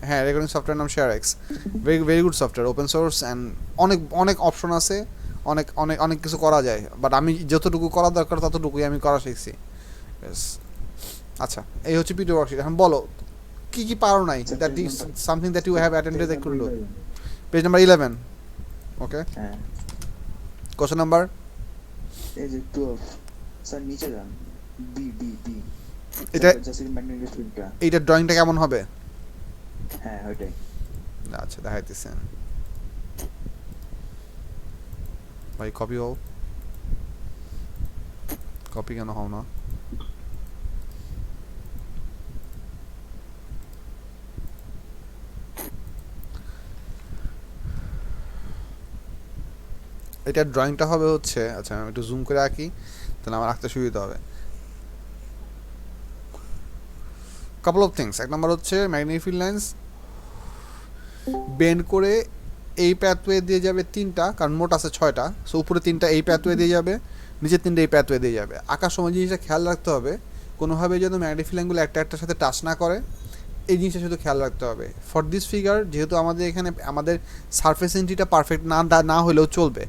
হ্যাঁ recording software নাম ShareX, very very good software, open source and অনেক অনেক অপশন আছে, অনেক অনেক অনেক কিছু করা যায়, বাট আমি যতটুকু করা দরকার ততটুকুই আমি করা শিখছি। Yes. আচ্ছা, এই হচ্ছে পিডিএফ ওয়ার্কশিট। এখন বলো কি কি পারো নাই, আচ্ছা, that page is number something that you have attended page that number could do. 11। Page number 11। Okay, হ্যাঁ, কোশ্চেন নাম্বার। এই যে 12 স্যার নিচে যান, বি বি বি এটা জাসির ম্যাগনেটিক ফিল্ডটা। এইটার ড্রয়িংটা কেমন হবে? হ্যাঁ ওইটাই। আচ্ছা দেখাইতেছেন ভাই, কপি হও, কপি কেন হও না? এটার ড্রয়িংটা হবে হচ্ছে, আচ্ছা আমি একটু জুম করে আঁকি তাহলে আমার আঁকতে সুবিধা হবে। কাপল অফ থিংস, এক নম্বর হচ্ছে ম্যাগনিফিক লেন্স বেন্ড করে এই প্যাথওয়ে দিয়ে যাবে তিনটা, কারণ মোট আছে ছয়টা, সো উপরে তিনটা এই প্যাথওয়ে দিয়ে যাবে, নিচের তিনটা এই প্যাথওয়ে দিয়ে যাবে। আঁকার সময় জিনিসটা খেয়াল রাখতে হবে কোনোভাবে যেন ম্যাগনিফিক লেন্সগুলো একটা একটার সাথে টাচ না করে, এই জিনিসটা শুধু খেয়াল রাখতে হবে। ফর দিস ফিগার যেহেতু আমাদের এখানে আমাদের সারফেস এন্ট্রিটা পারফেক্ট না হলেও চলবে।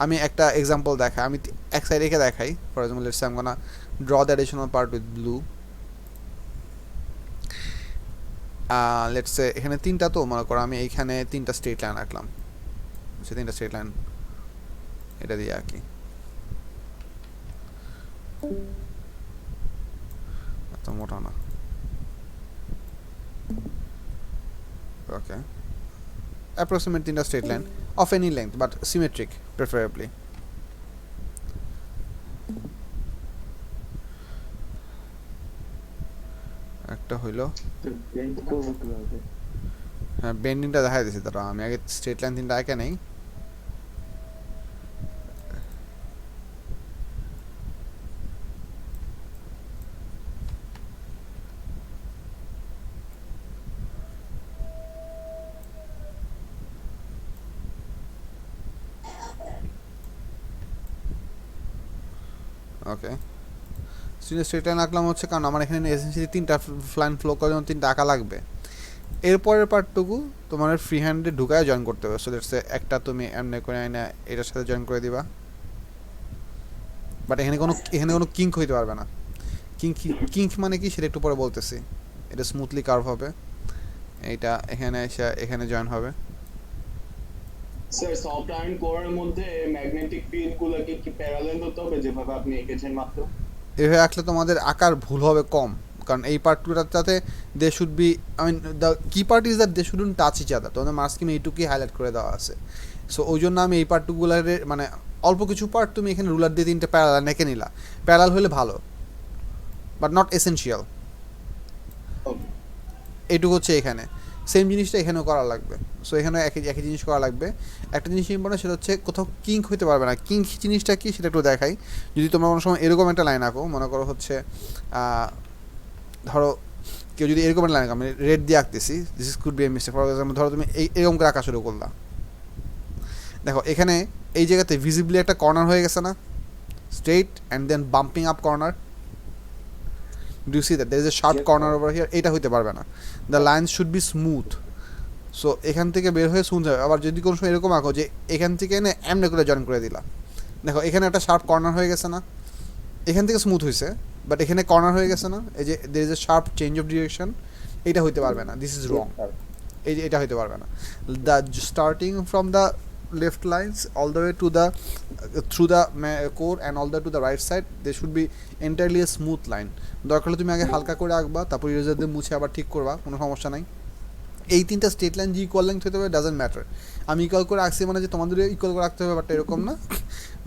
আমি একটা এক্সাম্পল দেখাই, আমি এক সাইড রেখে দেখাই। For example let's say I am gonna draw the additional part with blue. Let's say এখানে তিনটা, তো মনে করো আমি এইখানে তিনটা স্ট্রেট লাইন আঁকলাম, সে তিনটা স্ট্রেট লাইন এটা দিয়ে আঁকি। এত মোটা না, ওকে, অ্যাপ্রক্সিমেট তিনটা straight line of any length but symmetric preferably. একটা হইলো, তো বেন্ড করবো কিভাবে? হ্যাঁ বেন্ডিংটা দেখাই দিছি, তারা আমি আগে স্ট্রেট লাইন তিনটা আঁকে নেই। ওকে, স্ট্রেট লাইন আঁকলাম হচ্ছে কারণ আমার এখানে এসেন্সিয়ালি তিনটা লাইন ফ্লো করার জন্য তিনটা আঁকা লাগবে। এরপরের পার্টটুকু তোমার ফ্রি হ্যান্ডে ঢুকায় জয়েন করতে হবে। সো লেটস সে একটা তুমি এমনি করে আইনা এটার সাথে জয়েন করে দিবা, বাট এখানে কোনো কিঙ্ক হইতে পারবে না। কিঙ্ক মানে কি সেটা একটু পরে বলতেছি। এটা স্মুথলি কার্ভ হবে, এইটা এখানে এসে এখানে জয়েন হবে। স্যার সফট আয়রন কোরের মধ্যে ম্যাগনেটিক ফিল্ড গুলোকে কি প্যারালাল হতে হবে যেভাবে আপনি এঁকেছেন মাত্র? এভাবে আঁকলে তোমাদের আঁকার ভুল হবে কম, কারণ এই পার্টগুলোতে they should be, I mean the key part is that they shouldn't touch each other, তোমাদের মার্কসকিমে এইটুকুই হাইলাইট করে দেওয়া আছে। সো ওই জন্য আমি এই পার্টগুলোর মানে অল্প কিছু পার্ট তুমি এখানে রুলার দিয়ে তিনটে প্যারালাল এঁকে নিলা, প্যারালাল হলে ভালো বাট নট এসেনশিয়াল। ওকে এইটুকু হচ্ছে এখানে, সেম জিনিসটা এখানেও করা লাগবে। সো এখানেও একই একই জিনিস করা লাগবে। একটা জিনিস ইম্পর্টেন্ট, সেটা হচ্ছে কোথাও কিঙ্ক হইতে পারবে না। কিঙ্ক জিনিসটা কি সেটা একটু দেখাই। যদি তোমরা কোনো সময় এরকম একটা লাইন আঁকো, মনে করো হচ্ছে ধরো কেউ যদি এরকম একটা লাইন আঁকো, আমি রেড দিয়ে আঁকতেছি, this is could be a mistake. For example ধরো তুমি এরকম করে আঁকা শুরু করলা, দেখো এখানে এই জায়গাতে ভিজিবলি একটা কর্নার হয়ে গেছে না, straight and then bumping up corner. Do see that there is a sharp corner over here? এটা হইতে পারবে না। The lines should be smooth. So এখান থেকে বের হয়ে স্মুথ হবে। আবার যদি কোনো সময় এরকম আঁকো যে এখান থেকে এনে এমনি করে জয়েন করে দিলা, দেখো এখানে একটা শার্প কর্নার হয়ে গেছে না, এখান থেকে স্মুথ হয়েছে বাট এখানে কর্নার হয়ে গেছে না, এই যে দের is a sharp change of direction, এটা হইতে পারবে না, দিস ইজ রং। এই যে এটা হইতে পারবে না। The starting from the left lines all the way to the through the core and all the to the right side they should be entirely a smooth line. দরকার হলে তুমি আগে হালকা করে আঁকবা, তারপর ইরেজার দিয়ে মুছে আবার ঠিক করবা, কোনো সমস্যা নাই। এই তিনটা স্টেট লাইন যে ইকুয়াল লেন্থ হতে হবে ডাজেন্ট ম্যাটার। আমি ইকুয়াল করে আঁকছি মানে যে তোমাদের ইকুয়াল করে রাখতে হবে, ব্যাপারটা এরকম না।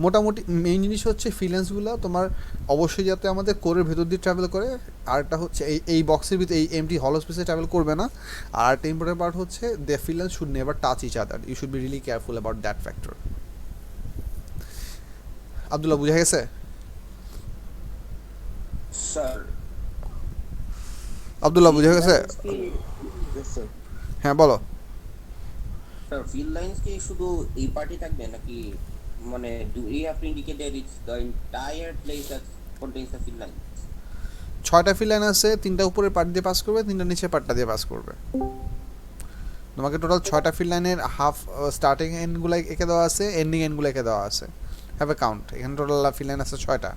মোটামুটি মেইন জিনিস হচ্ছে ফিলেন্সগুলো তোমার অবশ্যই যাতে আমাদের কোরের ভেতর দিয়ে ট্রাভেল করে, আরটা হচ্ছে এই বক্সের ভিতরে এই এমটি হলো স্পেসে ট্রাভেল করবে না। আর একটা ইম্পর্টেন্ট পার্ট হচ্ছে the fields should never touch each other, you should be really careful about that factor. Abdullah বুঝা গেছে? স্যার আব্দুল্লাহ ফিল বুঝা গেছে? লাইন্স কি Yes, sir. হ্যাঁ বলো। স্যার ফিল লাইন্স কি শুধু এই পার্টি থাকবে নাকি, মানে do you have to indicate that it's the entire place that contains the fill line? ছয়টা ফিল লাইন আছে, তিনটা উপরের পার্ট দিয়ে পাস করবে, তিনটা নিচের পার্টটা দিয়ে পাস করবে। তোমাকে টোটাল 6টা ফিল্ড লাইনের হাফ স্টার্টিং এন্ডগুলো এঁকে দেওয়া আছে, এন্ডিং এন্ডগুলো এঁকে দেওয়া আছে। হ্যাভ এ কাউন্ট, এখানে টোটাল ফিল্ড লাইন আছে 6টা।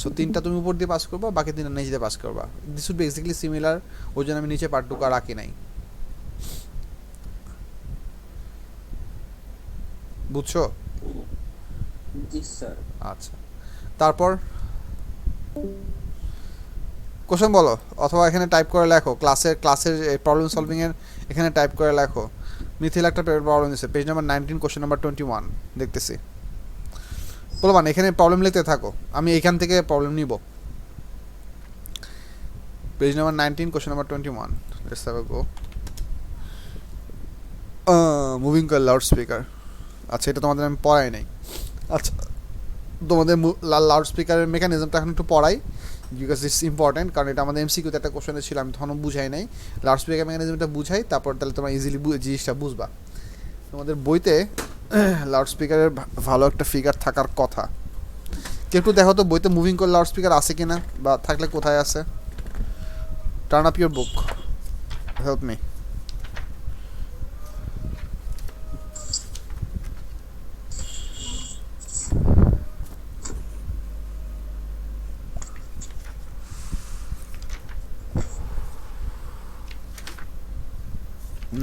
সো 3টা তুমি উপর দিয়ে পাস করবা, বাকি 3টা নিচে দিয়ে পাস করবা। দিস উড বেসিক্যালি সিমিলার, ওই জন্য আমি নিচে পার্টটুকু আর রাখি নাই। বুঝছো? জি স্যার। আচ্ছা, তারপর কোশ্চেন বলো, অথবা এখানে টাইপ করে লেখো, ক্লাসের প্রবলেম সলভিং এর এখানে টাইপ করে লেখো। মিথিল একটা প্রবলেম দিচ্ছে, পেজ নাম্বার 19 কোশ্চেন নাম্বার 21 দেখতেছি। বলো মানে এখানে প্রবলেম লিখতে থাকো, আমি এখান থেকে প্রবলেম নিব। Page number 19 question number 21, let's have a go. Moving coil loud speaker, আচ্ছা এটা তোমাদের আমি পড়াই নাই। আচ্ছা তোমাদের লাউড স্পিকারের মেকানিজমটা এখন একটু পড়াই, বিকজ ইটস ইম্পর্টেন্ট, কারণ এটা আমাদের এমসিকিউতে একটা কোশ্চেনে ছিল, আমি তখন বুঝাই নাই। লাউড স্পিকার মেকানিজমটা বুঝাই, তারপর তাহলে তোমরা ইজিলি জিনিসটা বুঝবা। তোমাদের বইতে লাউড স্পিকারের ভালো একটা ফিগার থাকার কথা। কেউ একটু দেখো তো বইতে মুভিং কয়েল লাউড স্পিকার আছে কিনা, বা থাকলে কোথায় আছে। Turn up your book, help me.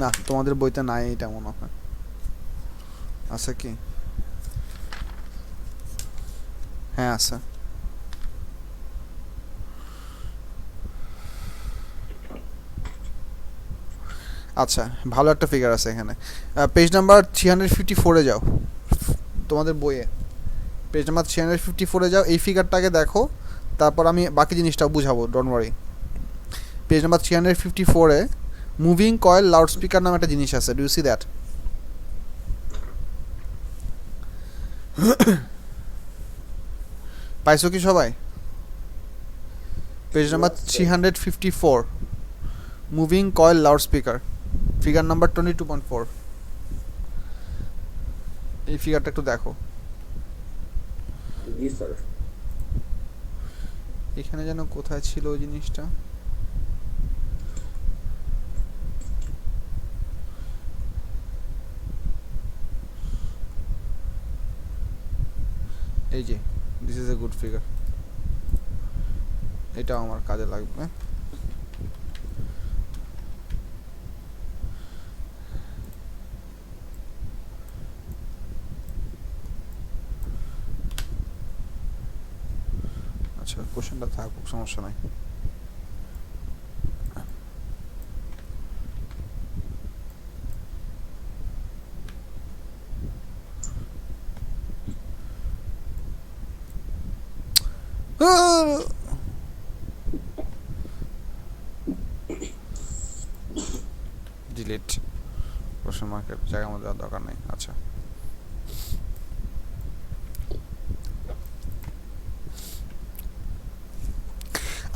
না তোমাদের বইতে নাই এটা মনে হয়, আছে কি? হ্যাঁ আছে। আচ্ছা ভালো একটা ফিগার আছে এখানে। পেজ নাম্বার 354-এ যাও তোমাদের বইয়ে, পেজ নাম্বার 354-এ যাও, এই ফিগারটাকে দেখো, তারপর আমি বাকি জিনিসটাও বুঝাবো, ডোন্ট ওয়ারি। পেজ নাম্বার 354-এ মুভিং কয়েল লাউড স্পিকার নামে একটা জিনিস আছে, ডু ইউ সি দ্যাট? পাইছো কি সবাই? Page number 354, moving coil loud speaker, figure number 22.4। এই ফিগারটা একটু দেখো। জি স্যার। এখানে যেন কোথায় ছিল ওই জিনিসটা, এই যে this is a good figure, এটাও আমার কাজে লাগবে। আচ্ছা কোশ্চেনটা থাকুক, সমস্যা নাই। ডিলিট, কোশ্চেন মার্কের জায়গা মধ্যে দেওয়ার দরকার নেই। আচ্ছা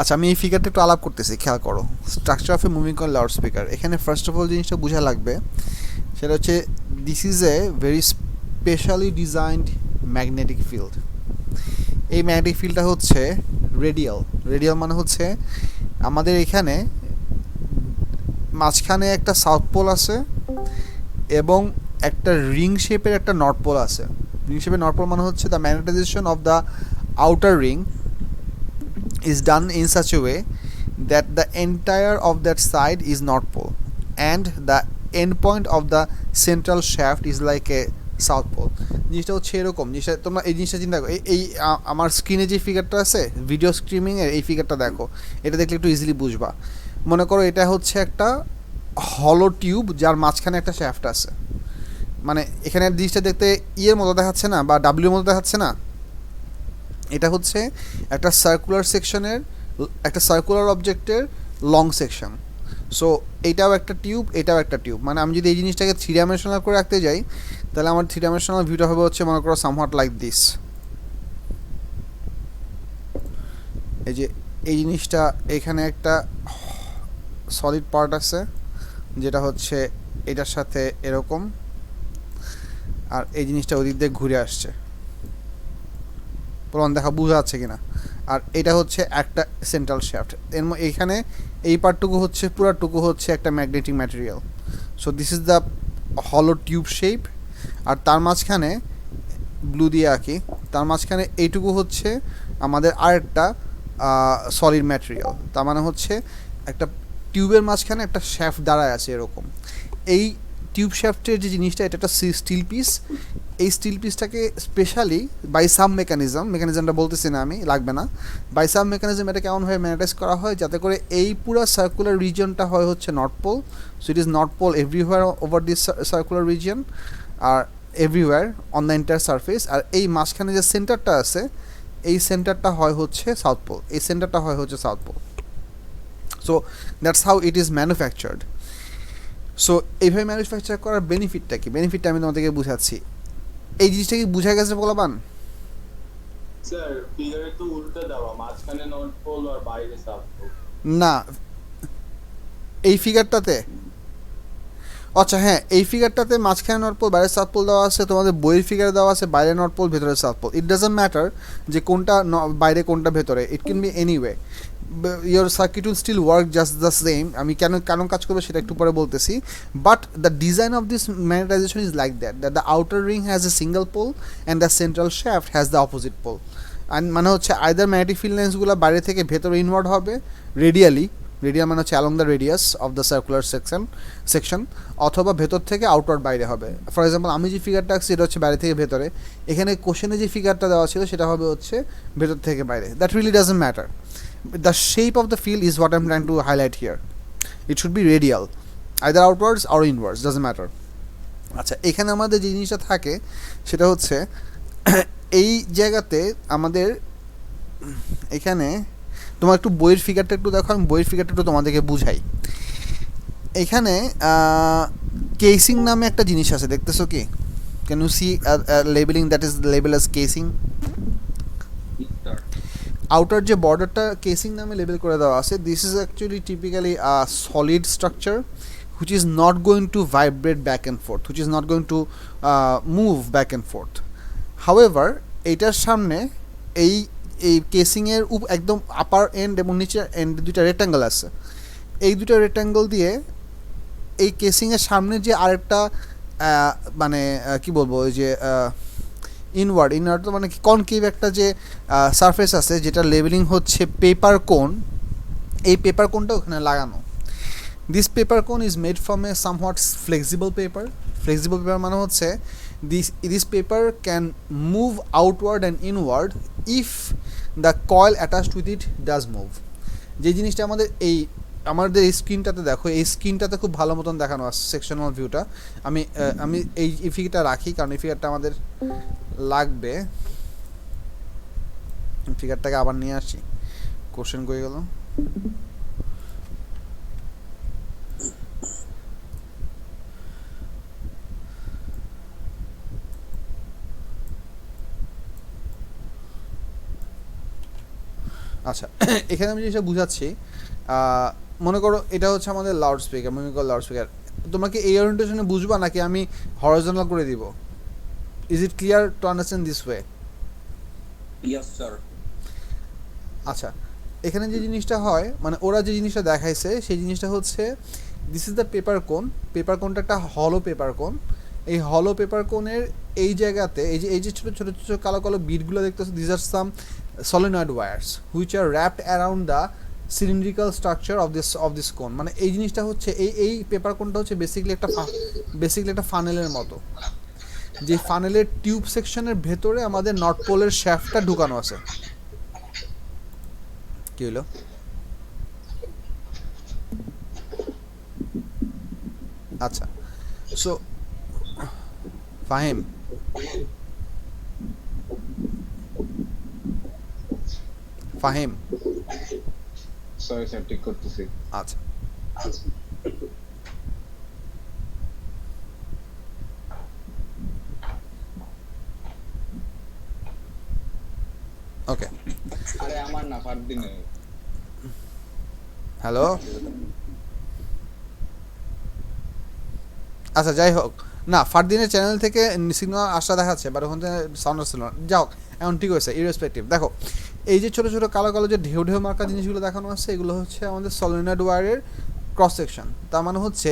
আচ্ছা আমি এই ফিগারটা একটু আলাপ করতেছি, খেয়াল করো। Structure of A moving coil loud speaker, এখানে ফার্স্ট অফ অল জিনিসটা বোঝা লাগবে, সেটা হচ্ছে this is a very specially designed magnetic field. এই ম্যাগনেটিক ফিল্ডটা হচ্ছে রেডিয়াল। রেডিয়াল মানে হচ্ছে আমাদের এখানে মাঝখানে একটা সাউথ পোল আছে এবং একটা রিং শেপের একটা নর্থ পোল আছে। রিং শেপের নর্থ পোল মানে হচ্ছে the magnetization of the outer ring is done in such a way that the entire of that side is north pole and the end point of the central shaft is like a south pole। জিনিসটা হচ্ছে এরকম, জিনিসটা তোমরা এই জিনিসটা চিন্তা করো, এই আমার স্ক্রিনে যে ফিগারটা আছে ভিডিও স্ট্রিমিংয়ের, এই ফিগারটা দেখো, এটা দেখলে একটু ইজিলি বুঝবা। মনে করো এটা হচ্ছে একটা হলো টিউব যার মাঝখানে একটা শ্যাফট আছে, মানে এখানে জিনিসটা দেখতে ইয়ের মতো দেখাচ্ছে না, বা ডাব্লিউর মতো দেখাচ্ছে না, এটা হচ্ছে একটা সার্কুলার সেকশনের, একটা সার্কুলার অবজেক্টের লং সেকশন। সো এটাও একটা টিউব, এটাও একটা টিউব, মানে আমি যদি এই জিনিসটাকে 3 ডাইমেনশনাল করে রাখতে যাই, তাহলে আমার 3 ডাইমেনশনাল ভিউটা হবে হচ্ছে মনে করো সামহাট লাইক দিস। এই যে এই জিনিসটা, এখানে একটা সলিড পার্ট আছে যেটা হচ্ছে এটার সাথে এরকম, আর এই জিনিসটা ওদিক দিয়ে ঘুরে আসছে, প্রমাণ দেখা বোঝা যাচ্ছে কিনা। আর এটা হচ্ছে একটা সেন্ট্রাল শ্যাফট, এর এইখানে এই পার্টটুকু হচ্ছে পুরাটুকু হচ্ছে একটা magnetic material. So this is the হলো টিউব শেপ, আর তার মাঝখানে ব্লু দিয়ে আঁকি, তার মাঝখানে এইটুকু হচ্ছে আমাদের আরেকটা সলিড ম্যাটেরিয়াল। তার মানে হচ্ছে একটা টিউবের মাঝখানে একটা শ্যাফট দাঁড়ায় আছে এরকম। এই টিউব শ্যাফটের যে জিনিসটা, এটা একটা স্টিল পিস। এই স্টিল পিসটাকে স্পেশালি বাই সাম মেকানিজমটা বলতেছি না আমি, লাগবে না, বাই সাম মেকানিজম এটা কেমনভাবে ম্যানেজ করা হয় যাতে করে এই পুরো সার্কুলার রিজিয়নটা হয় হচ্ছে north pole. So it is north pole everywhere over this circular region, আর everywhere on the entire surface. আর এই মাঝখানে যে সেন্টারটা আছে, এই সেন্টারটা হয় হচ্ছে সাউথ পোল, এই সেন্টারটা হয় হচ্ছে south pole. So that's how it is manufactured. So এইভাবে ম্যানুফ্যাকচার করার বেনিফিটটা কি, বেনিফিটটা আমি তোমাদেরকে বুঝাচ্ছি। এই জিনিসটা কি বুঝা গেছে বলাবান? স্যার ফিগারে তো উল্টো দেওয়া, মাঝখানে নর্থ পোল আর বাইরে সাউথ পোল। না, এই ফিগারটাতে, আচ্ছা হ্যাঁ, এই ফিগারটাতে মাঝখানে নর্থ পোল বাইরে সাউথ পোল দেওয়া আছে, তোমাদের বইয়ের ফিগারে দেওয়া আছে বাইরে নর্থ পোল ভেতরে south pole. It doesn't matter যে কোনটা বাইরে কোনটা ভেতরে, it can be anyway, your circuit will still work just the same. আমি কেন কাজ করবো সেটা একটু পরে বলতেছি। But the design of this magnetization is like that the outer ring has a single pole and the central shaft has the opposite pole. And মানে হচ্ছে আইদার ম্যাগনেটিক ফিল্ড লাইন্সগুলো বাইরে থেকে ভেতরে ইনওয়ার্ড হবে রেডিয়াল মানে হচ্ছে along the radius of the circular section, অথবা ভেতর থেকে আউটওয়ার্ড বাইরে হবে। ফর এক্সাম্পল আমি যে ফিগারটা আঁকছি এটা হচ্ছে বাইরে থেকে ভেতরে, এখানে কোশ্চেনে যে ফিগারটা দেওয়া ছিল সেটা হবে হচ্ছে ভেতর থেকে বাইরে। That really doesn't matter, the shape of the field is what I am trying to highlight here. It should be radial, either outwards or inwards, doesn't matter. আচ্ছা, এখানে আমাদের যে জিনিসটা থাকে সেটা হচ্ছে এই জায়গাতে আমাদের এখানে, তোমার একটু বইয়ের ফিগারটা একটু দেখো, আমি বইয়ের ফিগারটা একটু তোমাদেরকে বুঝাই। এখানে কেসিং নামে একটা জিনিস আছে, দেখতেছো কি? Can you see labelling that is label as casing? Outer যে বর্ডারটা কেসিং নামে লেবেল করে দেওয়া আছে, this is actually typically a solid structure which is not going to vibrate back and forth, which is not going to move back and forth. However, এটার সামনে এই কেসিংয়ের একদম আপার এন্ড এবং নিচের এন্ড দুইটা রেক্ট্যাঙ্গেল আছে। এই দুটো রেক্ট্যাঙ্গেল দিয়ে এই কেসিংয়ের সামনে যে আরেকটা মানে কি বলবো, ওই যে ইনওয়ার্ড তো মানে কনকেভ একটা যে সারফেস আছে যেটা লেবেলিং হচ্ছে পেপার কোন, এই পেপার কোনটা ওখানে লাগানো। This paper cone is made from a somewhat flexible paper. Flexible paper মানে হচ্ছে this paper can move outward and inward if the coil attached with it does move. যে জিনিসটা আমাদের এই স্ক্রিনটাতে দেখো, এই স্ক্রিনটাতে খুব ভালো মতন দেখানো আছে সেকশনাল ভিউটা। আমি এই ফিগারটা রাখি কারণ এই ফিগারটা আমাদের লাগবে। ফিগারটাকে আবার নিয়ে আসি, কোশ্চেন কই গেল? আচ্ছা, এখানে আমি জিনিসটা বুঝাচ্ছি। মনে করো এটা হচ্ছে আমাদের লাউড স্পিকার, তোমরা কি এই ওরিয়েন্টেশনে বুঝবা নাকি আমি হরাইজন্টাল করে দিব? Is it clear to understand this way? Yes sir. আচ্ছা, এখানে যে জিনিসটা হয়, মানে ওরা যে জিনিসটা দেখাইছে সেই জিনিসটা হচ্ছে দিস ইজ দ্য পেপার কোন। পেপার কোনটা একটা হলো পেপার কোন। এই হলো পেপার কোনের এই জায়গাতে এই যে ছোটো ছোটো ছোটো কালো কালো বিটগুলো দেখতেছো, this are some solenoid wires which are wrapped around the cylindrical structure of this cone। মানে এই জিনিসটা হচ্ছে এই পেপার কোনটা হচ্ছে বেসিক্যালি একটা ফানেলের মতো, যে ফানেলের টিউব সেকশনের ভেতরে আমাদের নর্থ পোলের শ্যাফটটা ঢুকানো আছে। কি হলো? আচ্ছা, সো ফাহিম, সরি স্যার, ঠিক করতেছি। আচ্ছা, ওকে। আরে আমার না, ফারদিনে। হ্যালো, আচ্ছা যাই হোক, না ফারদিনের চ্যানেল থেকে সিগন্যাল আসা দেখাচ্ছে, বাট ওখান থেকে সাউন্ড আসছিল না। যাই হোক, এখন ঠিক হয়েছে। ইররেসপেক্টিভ, দেখো এই যে ছোটো ছোটো কালো কালো যে ঢেউ ঢেউ মার্কা জিনিসগুলো দেখানো আছে, এগুলো হচ্ছে আমাদের সলিনয়েড ওয়্যারের ক্রস সেকশন, তার মানে হচ্ছে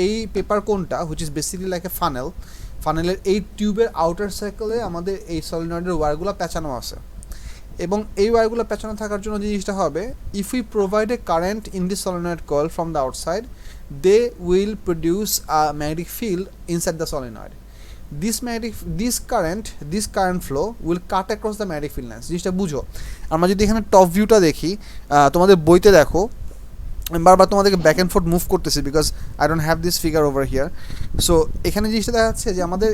এই পেপার কোনটা which is basically like a ফানেলের এই টিউবের আউটার সার্কেলে আমাদের এই সলিনয়েডের ওয়্যারগুলো পেঁচানো আছে, এবং এই ওয়্যারগুলো পেঁচানো থাকার জন্য যে জিনিসটা হবে, if we provide a current in this solenoid coil from the outside, they will produce a magnetic field inside the solenoid. this current flow will cut across the magnetic field lines। জিনিসটা বুঝো, আমরা যদি এখানে top ভিউটা দেখি, তোমাদের বইতে দেখো আমি বারবার তোমাদেরকে ব্যাক অ্যান্ড ফোর্থ মুভ করতেছি because I don't have this figure over here. So এখানে জিনিসটা দেখা যাচ্ছে যে আমাদের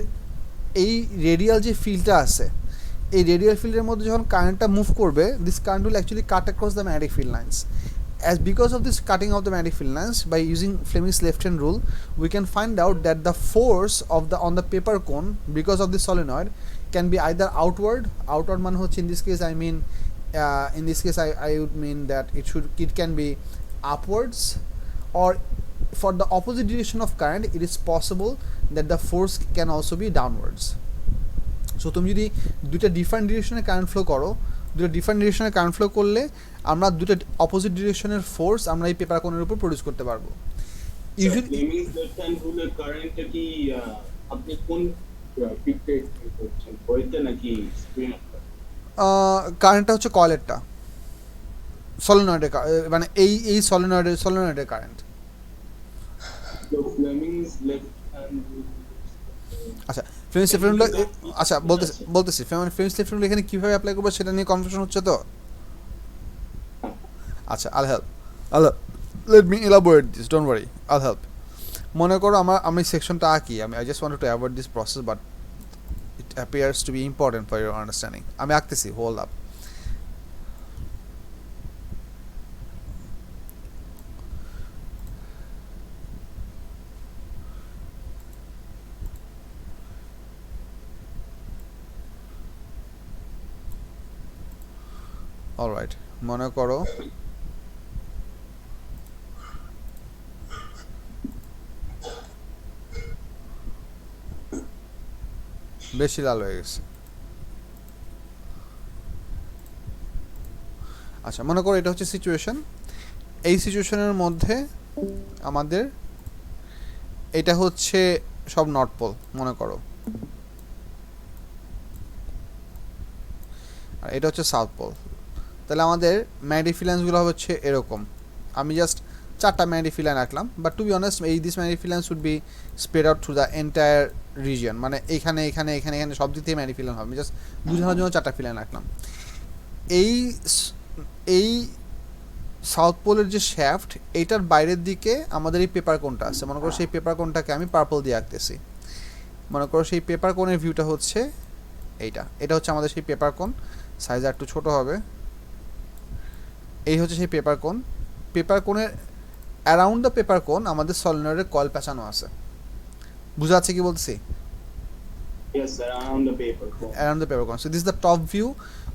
এই রেডিয়াল যে ফিল্ডটা আছে, এই রেডিয়াল ফিল্ডের মধ্যে যখন কারেন্টটা মুভ করবে, this current will actually cut across the magnetic field lines. As because of this cutting of the magnetic field lines by using Fleming's left hand rule, we can find out that the force of the on the paper cone because of the solenoid can be either outward man hoche, in this case I mean I would mean that it can be upwards, or for the opposite direction of current it is possible that the force can also be downwards. So তুমি যদি দুইটা different ডিরেকশনে current flow করো, দুটো different ডিরেকশনে current flow করলে আমরা দুটো opposite ডিরেকশনের force আমরা এই পেপার কোনের উপর প্রডিউস করতে পারবো। ইউজুয়ালি ফ্লেমিংস লেফট হ্যান্ড রুলের কারেন্টটা কি আপনি কোন পিকটা করছেন, বইতে নাকি স্ক্রিনে? কারেন্টটা হচ্ছে কয়েলেরটা, সলিনয়েডের মানে এই সলিনয়েডের কারেন্ট। তো ফ্লেমিংস লেফট হ্যান্ড আচ্ছা ফ্লেমিংস লেফট রুল, আচ্ছা বলতেছি ফ্লেমিংস লেফট রুল এখানে কীভাবে অ্যাপ্লাই করবো সেটা নিয়ে কনফিউশন হচ্ছে তো। আচ্ছা I'll help. Let me elaborate this, don't worry, I'll help. মনে করো আমি সেকশনটা আঁকি, I just wanted to avoid this process but it appears to be important for your understanding. আমি আঁকতেছি, hold up. অলরাইট, মনে করো বেশি লাল হয়ে গেছে। আচ্ছা মনে করো এটা হচ্ছে সিচুয়েশন, এই সিচুয়েশনের মধ্যে আমাদের এটা হচ্ছে সব নর্থ পোল মনে করো, আর এটা হচ্ছে সাউথ পোল। তাহলে আমাদের ম্যাগনেটিক ফিল্ড লাইন্সগুলো হচ্ছে এরকম, আমি জাস্ট চারটা ম্যাগনেটিক ফিল্ড লাইন আঁকলাম, but to be honest this magnetic field lines would be spread out through the entire region, মানে এখানে এখানে এখানে এখানে সব দিক থেকে ম্যাগনেটিক ফিল্ড লাইন হবে। আমি জাস্ট বোঝানোর জন্য চারটা ফিল্ড লাইন আঁকলাম। এই সাউথ পোলের যে শ্যাফট, এইটার বাইরের দিকে আমাদের এই পেপার কোনটা আছে, মনে করো সেই পেপার কোনটাকে আমি পার্পল দিয়ে আঁকতেছি। মনে করো সেই পেপার কোনের ভিউটা হচ্ছে এটা হচ্ছে আমাদের সেই পেপার কোন, সাইজ আর একটু ছোটো হবে। এই হচ্ছে সেই পেপার কোনের অ্যারাউন্ড দ্য পেপার কোন আমাদের সলিনয়েডের কয়েল পেঁচানো আছে। বুঝা যাচ্ছে কি বলতেছি? Yes, around the paper cone. Around the paper cone. So this is the top view,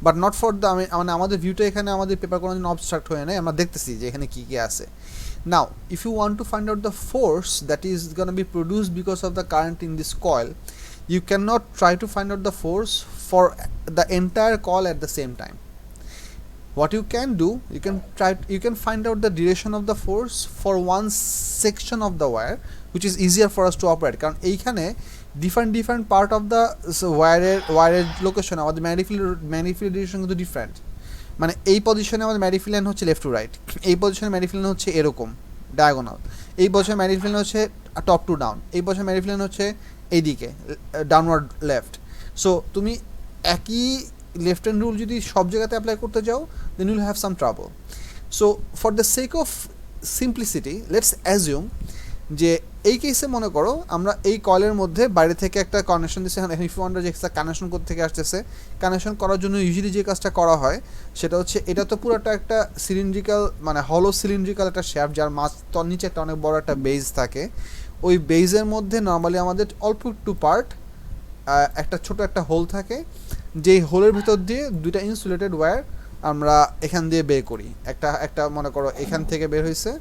but not for the মানে আমাদের ভিউটা এখানে আমাদের পেপার কোন জন্য অবস্ট্রাক্ট হয়ে নেয়, আমরা দেখতেছি যে এখানে কি কি আছে। Now, if you want to find out the force that is going to be produced because of the current in this coil, you cannot try to find out the force for the entire coil at the same time. What you can do, you can find out the direction of the force for one section of the wire, which is easier for us to operate, কারণ এইখানে different part of the ওয়্যারের location আমাদের magnetic field direction কিন্তু different. মানে এই পজিশনে আমাদের magnetic field line হচ্ছে লেফট টু রাইট, এই পজিশনে ম্যাগনেটিক ফিল্ড লাইন হচ্ছে এরকম ডায়াগোনাল, এই পজিশনে ম্যাগনেটিক ফিল্ড লাইন হচ্ছে টপ টু ডাউন, এই পজিশনে ম্যাগনেটিক ফিল্ড লাইন হচ্ছে এইদিকে ডাউনওয়ার্ড লেফট। সো তুমি একই লেফট হ্যান্ড রুল যদি সব জায়গাতে অ্যাপ্লাই করতে যাও, then you'll have some trouble. So for the sake of simplicity let's assume যে এই কেসে মনে করো আমরা এই কয়েলের মধ্যে বাইরে থেকে একটা কানেকশন দিচ্ছি। এখন ইফ ওয়ান্ডার যে কানেকশন করতে থেকে আসতেছে, কানেকশন করার জন্য ইউজুয়ালি যে কাজটা করা হয় সেটা হচ্ছে, এটা তো পুরোটা একটা সিলিন্ড্রিক্যাল মানে হলো সিলিন্ড্রিক্যাল একটা শ্যাফট, যার মাছ তর নিচে একটা অনেক বড় একটা বেজ থাকে। ওই বেজের মধ্যে নর্মালি আমাদের অল্প একটু পার্ট একটা ছোট একটা হোল থাকে, যেই হোলের ভিতর দিয়ে দুইটা ইনসুলেটেড ওয়্যার আমরা এখান দিয়ে বের করি। একটা মনে করো এখান থেকে বের হয়েছে,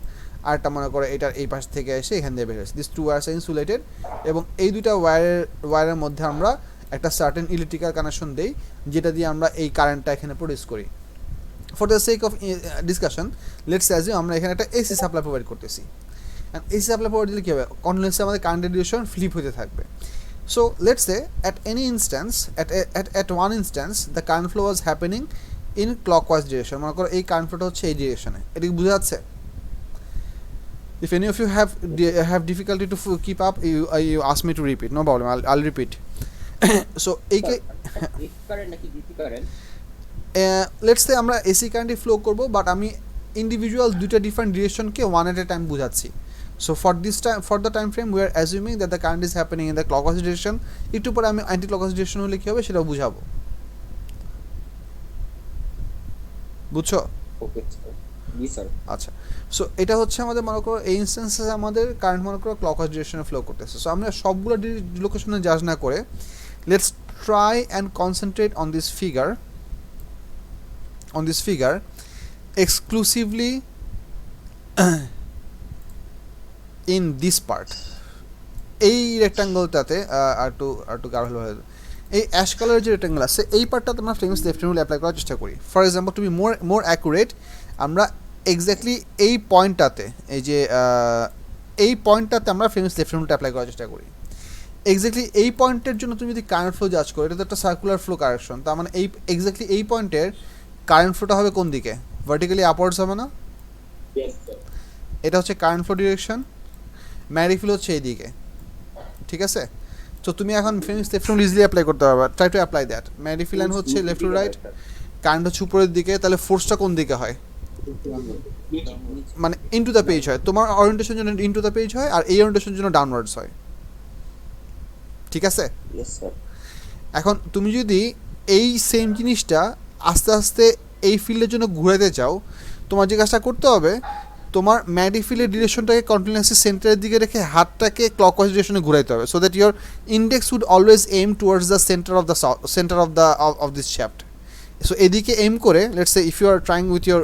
আর একটা মনে করো এটার এই পাশ থেকে এসে এখান দিয়ে বের হয়েছে। This two wires are insulated, এবং এই দুইটা ওয়্যারের মধ্যে আমরা একটা সার্টেন ইলেকট্রিক্যাল কানেকশন দেই, যেটা দিয়ে আমরা এই কারেন্টটা এখানে প্রডিউস করি। For the sake of discussion let's assume আমরা এখানে একটা এসি সাপ্লাই প্রোভাইড করতেছি, অ্যান্ড এসি সাপ্লাই প্রোভাইড দিলে কী হবে, কন্টিনিউসলি আমাদের কারেন্ট ডিউরেশন ফ্লিপ হতে থাকবে। So let's say at any instance at one instance the current flow was happening in clockwise direction, মনে করো এই কারেন্ট ফ্লোটা হচ্ছে এই ডিরেকশনে, এটা কি বোঝা যাচ্ছে? If any of you have difficulty to keep up, you ask me to repeat. No problem. I'll repeat. So, current নাকি ডিসি কারেন্ট? let's say আমরা এসি কারেন্টে ফ্লো করব, বাট আমি ইন্ডিভিজুয়াল দুইটা ডিফারেন্ট ডিরেকশনকে ওয়ান এট এ টাইম বুঝাচ্ছি। So for the time frame we are assuming that the current is happening in the clockwise direction. একটু পরে আমি অ্যান্টি ক্লকওয়াইজ ডিরেকশন হলে কি হবে সেটাও বুঝাবো। বুঝছো? ওকে জি স্যার। আচ্ছা, সো এটা হচ্ছে আমাদের মনে করো এই ইনস্ট্যান্সে আমাদের কারেন্ট মনে করো ক্লকওয়াইজ ডিরেকশনে ফ্লো করতেছে। সো আমরা সবগুলো লোকেশনে জাজ না করে let's try and concentrate on this figure exclusively in this part. এই রেক্ট্যাঙ্গলটাতে আর একটু গাঢ় হয়ে, এই অ্যাশ কালারের যে রেক্ট্যাঙ্গেল আছে এই পার্টটাতে আমরা ফ্রেমস লেফট রুল অ্যাপ্লাই করার চেষ্টা করি। For example to be more accurate, আমরা এক্স্যাক্টলি এই পয়েন্টটাতে আমরা ফ্রেমস লেফট রুলটা অ্যাপ্লাই করার চেষ্টা করি। এক্স্যাক্টলি এই পয়েন্টের জন্য তুমি যদি কারেন্ট ফ্লো জাজ করো, এটা তো একটা সার্কুলার ফ্লো কারেকশন, তার মানে এক্স্যাক্টলি এই পয়েন্টের কারেন্ট ফ্লোটা হবে কোন দিকে? ভার্টিক্যালি আপওয়ার্ডস হবে না? এটা হচ্ছে কারেন্ট ফ্লো ডিরেকশন, ম্যারিফিল হচ্ছে এই দিকে, ঠিক আছে? তো তুমি এখন Fleming's left rule easily apply করতে পারবে। Try to apply that. ম্যারিফিল লাইন হচ্ছে লেফট টু রাইট, কারেন্ট হচ্ছে উপরের দিকে, তাহলে ফোর্সটা কোন দিকে হয়? মানে ইনটু দ্য পেজ হয়, তোমার ওরিয়েন্টেশন জন্য ইনটু দ্য পেজ হয়, আর এই ওরিয়েন্টেশন জন্য ডাউনওয়ার্ডস হয়, ঠিক আছে? Yes sir. এখন তুমি যদি এই সেম জিনিসটা আস্তে আস্তে এই ফিল্ডের জন্য ঘুরাতে চাও, তোমার যে কাজটা করতে হবে, তোমার ম্যাডিফিলের ডিরেকশনটাকে কন্টিনিউয়াসলি সেন্টারের দিকে রেখে হাতটাকে ক্লকওয়াইজ ডিরেকশনে ঘুরাইতে হবে, so that your index would always aim towards the centre of this shaft. So এদিকে এম করে, let's say if you are trying with your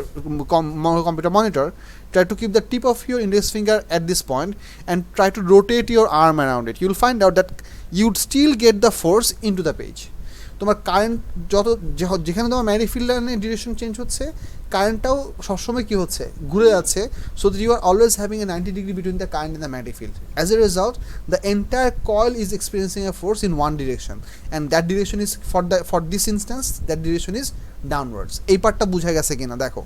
computer monitor, try to keep the tip of your index finger at this point and try to rotate your arm around it. You'll find out that you'd still get the force into the page. তোমার current যেখানে তোমার ম্যারিফিল্ড লাইনের direction change হচ্ছে, কারেন্টটাও সবসময় কী হচ্ছে, ঘুরে যাচ্ছে, so that you are always having a 90 degree between the current and the ম্যারিফিল্ড। As a result the entire coil is experiencing a force in one direction, and that direction is for this instance that direction is downwards. এই পার্টটা বোঝা গেছে কিনা দেখো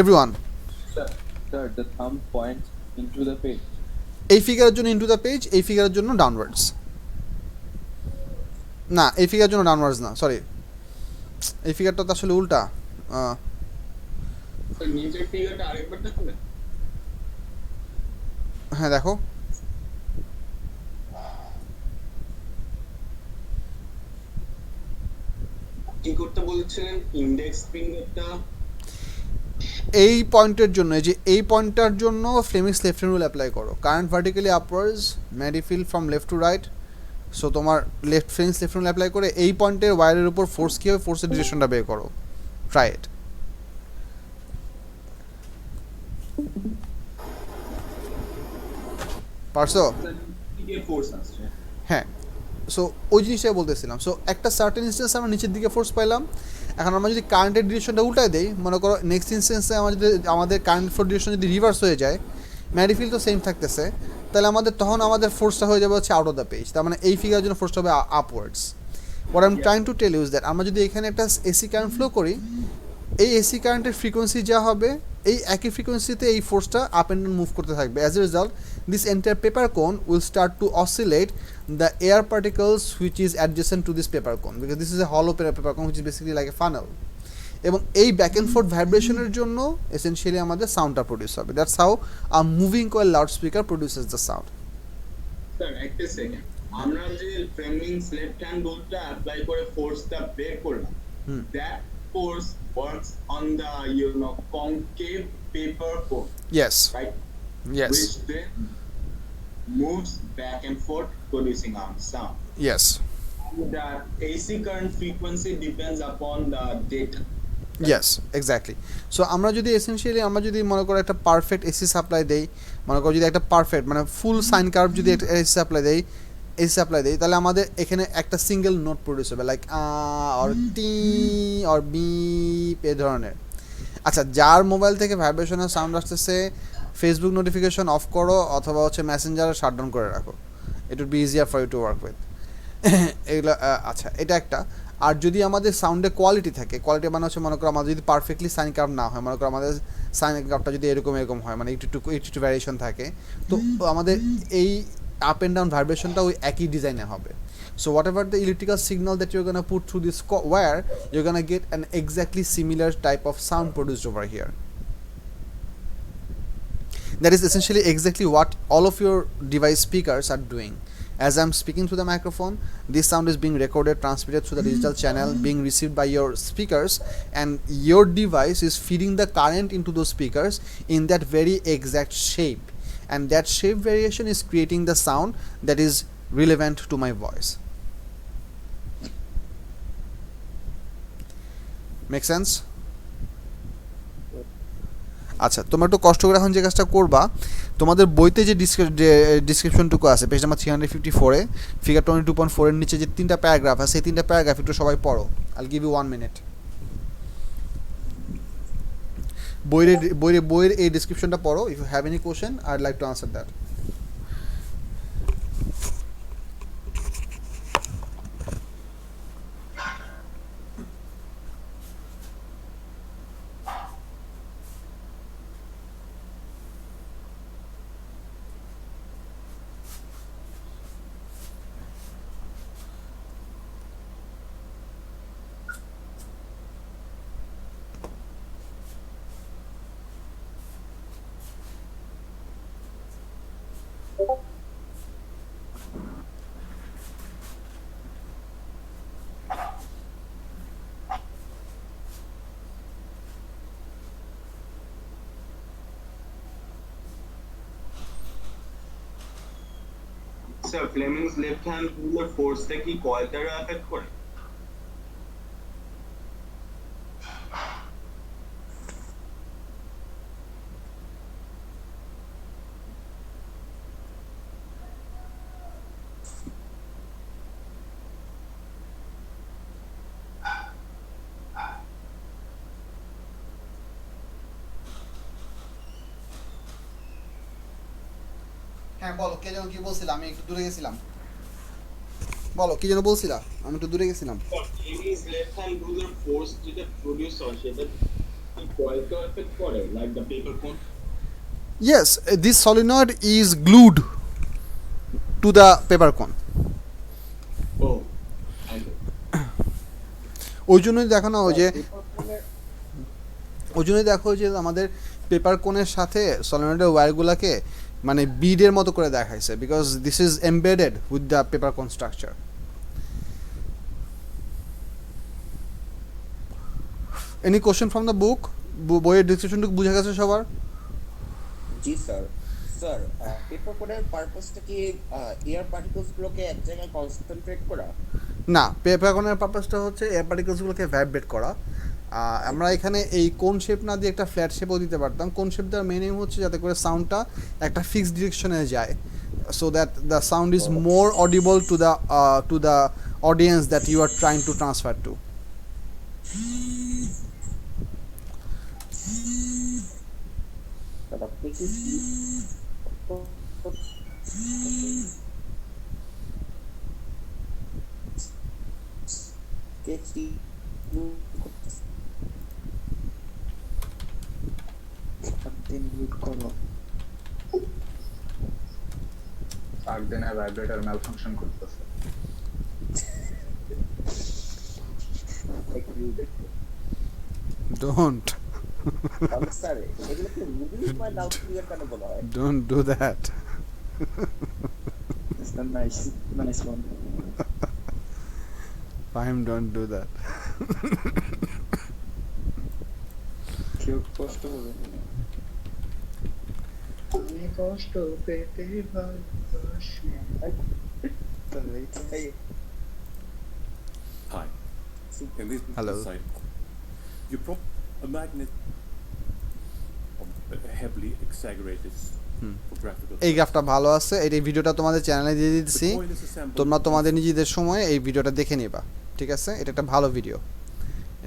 everyone? Sir, the thumb points into the page. এই ফিগারের জন্য into the page, এই ফিগারের জন্য ডাউনওয়ার্ডস না, এই ফিগারের জন্য ডাউনওয়ার্ডস না, সরি, এই ফিগারটা তো আসলে উল্টা। নিচের ফিগারটা আরেকবার দেখাবেন? হ্যাঁ দেখো, কি করতে বলছিলেন? ইন্ডেক্স ফিঙ্গারটা এই পয়েন্টের জন্য, এই যে এই পয়েন্টটার জন্য Fleming's left hand rule apply করো, কারেন্ট ভার্টিক্যালি আপওয়ার্ডস, ম্যারিফিল from left to right. So তোমার ফ্লেমিংস লেফট রুল অ্যাপ্লাই করে এই পয়েন্টের ওয়ারের উপর ফোর্স কী হবে, ফোর্সের ডিরেকশনটা বের করো। Try it. পারছো? দিকে ফোর্স আসছে। হ্যাঁ, সো ওই জিনিসটাই বলতেছিলাম। সো একটা সার্টেন ইনস্ট্যান্স আমরা নিচের দিকে ফোর্স পাইলাম, এখন আমরা যদি কারেন্টের ডিরেকশনটা উল্টায় দেই, মনে করো নেক্সট ইনস্ট্যান্সে আমাদের কারেন্ট ফ্লো ডিরেকশন যদি রিভার্স হয়ে যায়, ম্যারিফিল তো সেম থাকতেছে, তাহলে তখন আমাদের ফোর্সটা হয়ে যাবে হচ্ছে আউট অফ দ্য পেজ, তার মানে এই ফিগারের জন্য ফোর্সটা হবে upwards. What I am trying to tell you is that আমরা যদি এখানে একটা এসি কারেন্ট ফ্লো করি, এই এসি কারেন্টের ফ্রিকোয়েন্সি যা হবে, এই একই ফ্রিকোয়েন্সিতে এই ফোর্সটা আপ অ্যান্ড ডাউন মুভ করতে থাকবে। As a result this entire paper cone will start to oscillate the air particles which is adjacent to this paper cone, because this is a hollow paper cone which is basically like a funnel, এবং এই back and fourth ভাইব্রেশনের জন্য essentially আমাদের সাউন্ডটা produce হবে। That's how a moving coil loud speaker produces the sound. Sir একটা second, আমরা যে Fleming's left hand রুলটা apply করে ফোর্সটা বের করলাম, that force works on the concave paper কোন, Yes, right? yes, Which then moves back and forth producing sound. yes, The AC current frequency depends upon the data. yes, exactly. So আমরা যদি essentially মনে করো একটা perfect AC supply দেই, মনে করো যদি একটা পারফেক্ট মানে ফুল সাইন কার্ভ যদি একটা এসি সাপ্লাই দেই, এসি সাপ্লাই দিই তাহলে আমাদের এখানে একটা সিঙ্গেল নোট প্রডিউস হবে লাইক অর টি অর বিপ এ ধরনের। আচ্ছা, যার মোবাইল থেকে ভাইব্রেশনের সাউন্ড আসতেছে ফেসবুক নোটিফিকেশন অফ করো অথবা হচ্ছে মেসেঞ্জারে শাটডাউন করে রাখো, it would be easier for you to work with. এগুলো আচ্ছা, এটা একটা। আর যদি আমাদের সাউন্ডে কোয়ালিটি থাকে, কোয়ালিটি মানে হচ্ছে মনে করো আমাদের যদি পারফেক্টলি সাইন কাপ না হয়, মনে করো আমাদের সাইন কাপটা যদি এরকম এরকম হয়, মানে একটু ভ্যারিয়েশন থাকে, তো আমাদের এই আপ অ্যান্ড ডাউন ভাইব্রেশনটা ওই একই ডিজাইনে হবে। So whatever the electrical signal that you're gonna put through this wire, you're gonna get an exactly similar type of sound produced over here. That is essentially exactly what all of your device speakers are doing. As I'm speaking through the microphone, this sound is being recorded, transmitted through the digital channel, being received by your speakers, and your device is feeding the current into those speakers in that very exact shape, and that shape variation is creating the sound that is relevant to my voice. Make sense? আচ্ছা, তোমরা একটু কষ্ট করে এখন যে কাজটা করবা, তোমাদের বইতে যে ডিসক্রিপশনটুকু আছে পেজ নাম্বার 354-এ ফিগার 22.4 এর নিচে যে 3টা প্যারাগ্রাফ আছে, এই 3টা প্যারাগ্রাফ একটু সবাই পড়ো। আইল গিভ ইউ 1 মিনিট। বইয়ের এই ডিসক্রিপশনটা পড়ো। If you have any question I'd like to answer that. Sir Fleming's left hand রুলের ফোর্সটা কি কয়েলটারে এফেক্ট করে? হ্যাঁ বলো, কে যেন কি বলছিলাম, আমি একটু দূরে গেছিলাম। বলো কি যেন বলছিলা, আমি একটু দূরে গেছিলাম। ফ্লেমিংস লেফট হ্যান্ড রুলের ফোর্স যেটা প্রডিউস হয় সেটা কি কয়েলটা এফেক্ট করে, লাইক দ্য পেপার কোন? Yes, this solenoid is glued to the paper cone. ও ওই জন্যই দেখো না, ওই জন্যই দেখো যে আমাদের পেপার কোনের সাথে সলিনয়েডের ওয়্যারগুলোকে মানে বিডের মতো করে দেখাইছে, because this is embedded with the paper cone structure. Any question from the book? বইয়ের ডিসক্রিপশনটুকু বুঝে গেছে সবার? জি স্যার। স্যার, পেপার কোডের পারপাসটা কি এয়ার পার্টিকেলসগুলোকে এক জায়গায় কনসেন্ট্রেট করা? না, পেপার কোনের পারপাসটা হচ্ছে এয়ার পার্টিকেলসগুলোকে ভাইব্রেট করা। আমরা এখানে এই কোন শেপ না দিয়ে একটা ফ্ল্যাট শেপও দিতে পারতাম। কোন শেপ দেওয়ার মেন এম হচ্ছে যাতে করে সাউন্ডটা একটা ফিক্সড ডিরেকশনে যায়, so that the sound is more audible to the audience that you are trying to transfer to. আপনি কি কেসি দিন মিউট করো। আগদিনে ভাইব্রেটর ম্যাল ফাংশন করতেছে। Don't. স্যার, এগুলোকে মুভিং বা লাউড ক্লিয়ার কেন বলা হয়? Don't do that. It's a nice one. Fine, don't do that. কেউ কষ্ট হবে। আমি কষ্ট পেতে ভালোবাসি। তাহলেই তো। Hi. In this Hello. side, you prop a magnet of heavily exaggerated for graphical. এই গ্রাফটা ভালো আছে, এই ভিডিওটা তোমাদের চ্যানেলে দিয়ে The দিচ্ছি, coil is assembled তোমরা তোমাদের নিজেদের সময় এই ভিডিওটা দেখে নিবা, ঠিক আছে? এটা একটা ভালো video,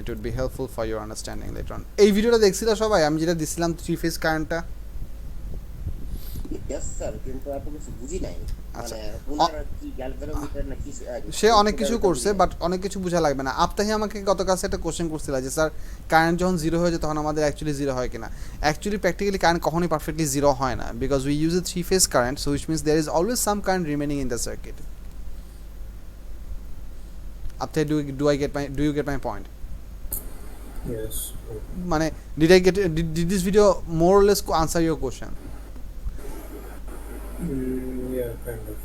it would be helpful for your understanding later on. এই ভিডিওটা দেখছিলা সবাই, আমি যেটা দিছিলাম 3 ফেজ কারেন্টটা? ইয়েস স্যার, কিন্তু এত কিছু বুঝি নাই, আচ্ছা। মানে ওনার কি গ্যালভানোমিটার না কি সে অনেক কিছু করছে, বাট অনেক কিছু বোঝা লাগবে না। আপতাহি আমাকে গত কাছে একটা কোশ্চেন করছিল যে স্যার কারেন্ট যখন জিরো হয়ে যায় তখন আমাদের অ্যাকচুয়ালি জিরো হয় কিনা। অ্যাকচুয়ালি প্র্যাকটিক্যালি কারেন্ট কখনোই পারফেক্টলি জিরো হয় না, because we use a 3 phase current, so which means there is always some current remaining in the circuit. আপতাহি, do you get my point? Yes. মানে did this video more or less answer your question? Yeah, kind of.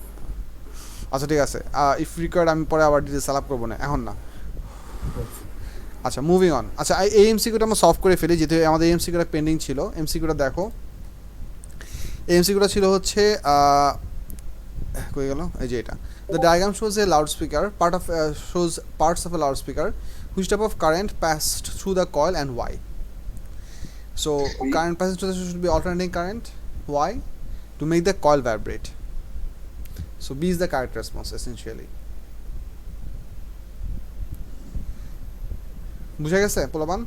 আচ্ছা ঠিক আছে, if required আমি পরে আবার details আলাপ করবো না, এখন না। আচ্ছা মুভিং অন। আচ্ছা এই এমসিকিউটা আমরা সলভ করে ফেলি, যেহেতু আমাদের এমসিকিউটা পেন্ডিং ছিল। এমসিকিউটা দেখো, এই এমসিকিউটা ছিল হচ্ছে কই গেল, এই যে এটা। The diagram shows a loud speaker, shows parts of a loud speaker, which type of current passed through the coil and why. So current passing through the should be alternating current, why? To make the coil vibrate. So B is the correct response essentially. বুঝা গেছে পোলাপান?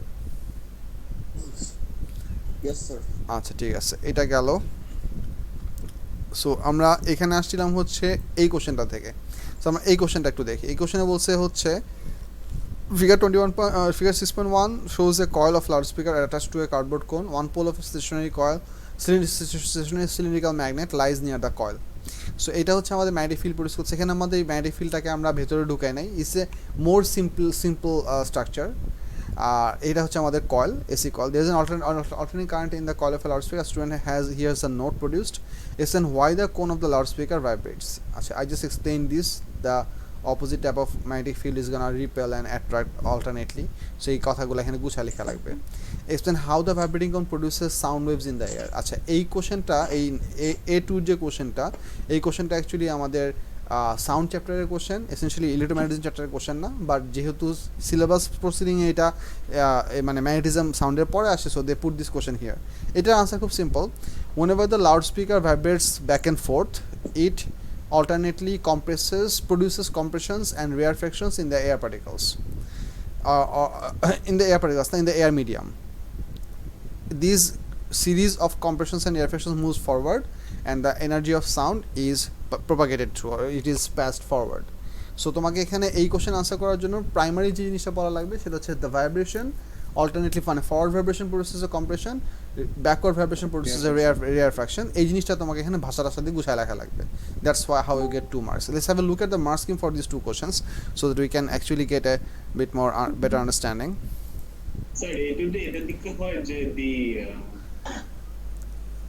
Yes sir. আচ্ছা ঠিক আছে, এটা গেল। So আমরা এখানে আসছিলাম হচ্ছে এই কোশ্চেনটা থেকে। সো আমরা এই কোশ্চেনটা একটু দেখি। এই কোশ্চেনে বলছে হচ্ছে figure 6.1 shows a coil of loudspeaker attached to a cardboard cone. One pole of a stationary cylindrical magnet lies near the coil. So এটা হচ্ছে আমাদের ম্যাগনেটিক ফিল্ড প্রডিউস করছে। এখানে আমাদের এই ম্যাগনেটিক ফিল্ডটাকে আমরা ভেতরে ঢুকাই নাই, it's a more simple structure. আর এটা হচ্ছে আমাদের কয়েল, এসি কয়েল। There is an alternating current in the coil of a loudspeaker. Student has here's a note produced. Explain why the cone of the loudspeaker vibrates. আচ্ছা, I just explained this. The opposite type of magnetic field is gonna repel and attract alternately. So এই কথাগুলো এখানে গুছা লেখা লাগবে। Explain how the vibrating cone produces sound waves in the air. আচ্ছা, এই কোশ্চেনটা, এই A2 যে কোশ্চেনটা, এই কোশ্চেনটা অ্যাকচুয়ালি আমাদের সাউন্ড চ্যাপ্টারের কোশ্চেন, এসেনশিয়ালি ইলেকট্রোম্যাগনেটিজম চ্যাপ্টারের কোশ্চেন না, বাট যেহেতু সিলেবাস প্রসিডিংয়ে এটা মানে ম্যাগনেটিজম সাউন্ডের পরে আসে, so they put this question here. এটার আনসার খুব simple. Whenever the loudspeaker vibrates back and forth, it alternately produces compressions and rarefactions in the air particles, in the air medium. These series of compressions and rarefactions moves forward, and the energy of sound is propagated through, or it is passed forward. So তোমাকে এখানে এই question answer করার জন্য primary যে জিনিসটা বলা লাগবে সেটা হচ্ছে the vibration alternately forward vibration produces a compression, backward vibration produces a rarefaction. এই জিনিসটা তোমাকে এখানে ভাষার সাথে গুছায় লেখা লাগবে। That's why how you get 2 marks. Let's have a look at the mark scheme for these two questions so that we can actually get a bit more better understanding. Sir এটা দেখতে হয় যে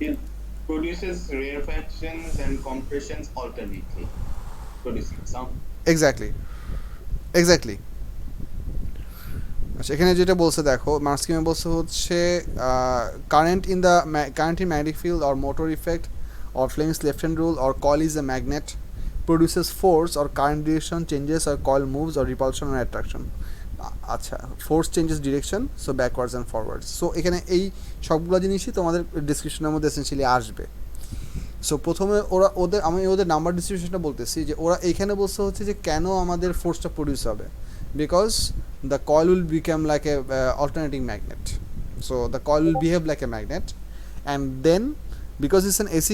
it produces rarefactions and compressions alternately, producing sound. Exactly. আচ্ছা, এখানে যেটা বলছে দেখো, mark স্কিমে বলছে হচ্ছে current in magnetic field or motor effect or Fleming's left hand rule or coil is a magnet produces force or current direction changes or coil moves or repulsion or attraction. আচ্ছা, force changes direction, so backwards and forwards. So এখানে এই সবগুলো জিনিসই তোমাদের ডিসক্রিপশনের মধ্যে essentially আসবে। So প্রথমে আমি ওদের নাম্বার ডিস্ট্রিবিউশনটা বলতেছি যে ওরা এইখানে বলছে হচ্ছে যে কেন আমাদের ফোর্সটা প্রডিউস হবে, because the coil will become like a alternating magnet. So the coil will behave like a magnet, and then because it's an AC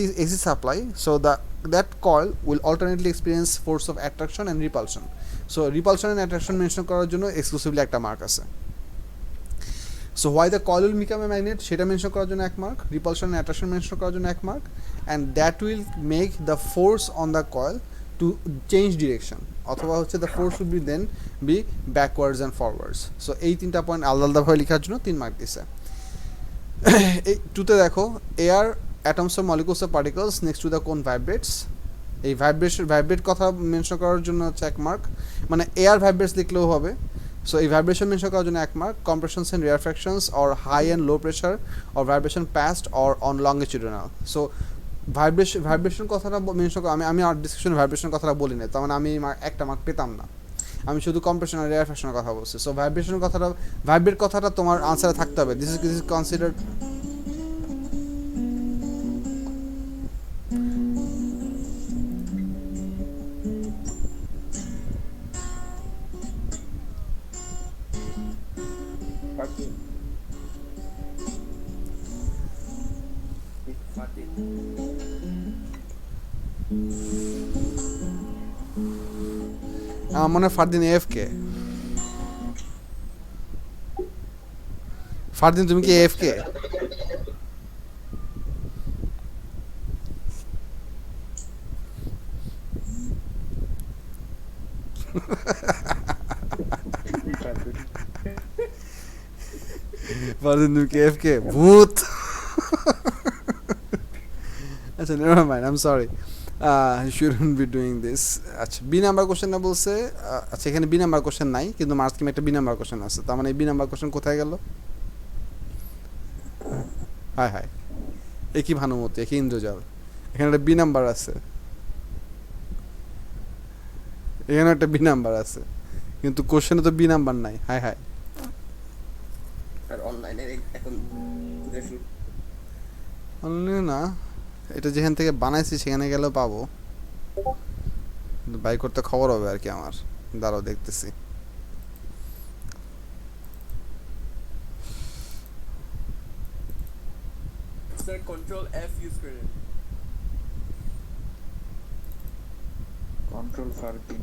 supply, so that coil will alternately experience force of attraction and repulsion. So repulsion and attraction mention করার জন্য exclusively একটা mark আছে। So why the coil will become a magnet সেটা mention করার জন্য এক mark, repulsion and attraction mention করার জন্য এক mark, and that will make the force on the coil to change direction, অথবা হচ্ছে the force will be then be backwards and forwards. So এই তিনটা পয়েন্ট আলাদা আলাদাভাবে লেখার জন্য 3 মার্ক দিছে। এই 2তে দেখো, air atoms or molecules or particles next to the cone vibrates. এই ভাইব্রেট কথা মেনশন করার জন্য হচ্ছে এক মার্ক, মানে এয়ার ভাইব্রেটস লিখলেও হবে। সো এই ভাইব্রেশন মেনশন করার জন্য এক mark. Compressions and rarefactions or high and low pressure or vibration past or on longitudinal. So vibration কথাটা মেনশন আমি আর ডিসকাশনে ভাইব্রেশন কথাটা বলি না, তার মানে আমি একটা মার্ক পেতাম না, আমি শুধু কম্প্রেশন আর রেয়ারফ্যাকশনের কথা বলছি। সো ভাইব্রেট কথাটা তোমার আনসারে থাকতে হবে। দিস ইজ কনসিডার্ড আমার মনে হয় ফারদিন AFK ফারদিন তুমি কি AFK ফারদিন তুমি কি AFK ভূত আচ্ছা never mind I'm sorry you shouldn't be doing this আচ্ছা বি নাম্বার কোশ্চেনটা বলছে আচ্ছা এখানে বি নাম্বার কোশ্চেন নাই কিন্তু মার্কস কিমে একটা বি নাম্বার কোশ্চেন আছে তার মানে বি নাম্বার কোশ্চেন কোথায় গেল হায় হায় একই ভানুমতি একই ইন্দ্রজাল এখানে একটা বি নাম্বার আছে এখানে একটা বি নাম্বার আছে কিন্তু কোশ্চেনে তো বি নাম্বার নাই হায় হায় আর অনলাইনে এখন অনলাইনে না এটা যেখান থেকে বানাইছি সেখানে গেলেও পাবো কিন্তু বাই করতে খবর হবে আর কি আমার দাঁড়াও দেখতেছি Sir, Control F use करें. কন্ট্রোল ফারদিন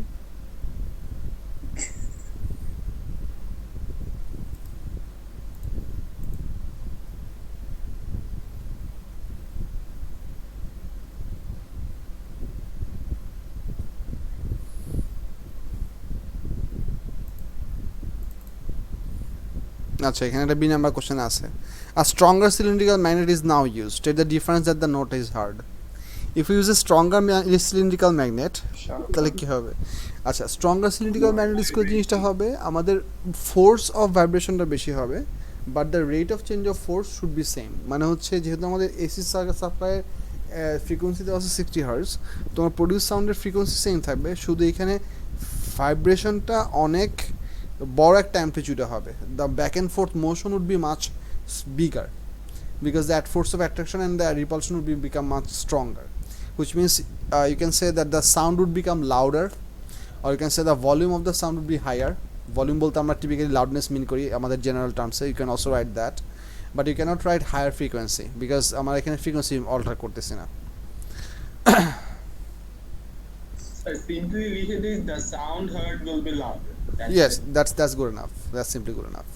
আচ্ছা এখানে একটা বি নাম্বার কোশ্চেন আছে A stronger cylindrical magnet is now used. State the difference that the note is hard. If you use a stronger cylindrical magnet, তাহলে কি হবে আচ্ছা স্ট্রঙ্গার সিলিন্ড্রিক্যাল ম্যাগনেট ইউজ করে জিনিসটা হবে আমাদের ফোর্স অফ ভাইব্রেশনটা বেশি হবে but the rate of change of force should be same মানে হচ্ছে যেহেতু আমাদের এসি সাপ্লাইয়ের ফ্রিকোয়েন্সি দেওয়া আছে 60 হার্টজ তোমার প্রডিউস সাউন্ডের ফ্রিকোয়েন্সি সেম থাকবে শুধু এখানে ভাইব্রেশনটা অনেক বড় একটা অ্যাম্পলিটিউডে হবে the back and forth motion would be much bigger because that force of attraction and the repulsion would become much stronger which means you can say that the sound would become louder or you can say the volume of the sound would be higher volume bolte amra typically loudness mean kori amader general terms you can also write that but you cannot write higher frequency because amara ekhane frequency alter kortesi na Simply we said is the sound heard will be louder. yes that's good enough that's simply good enough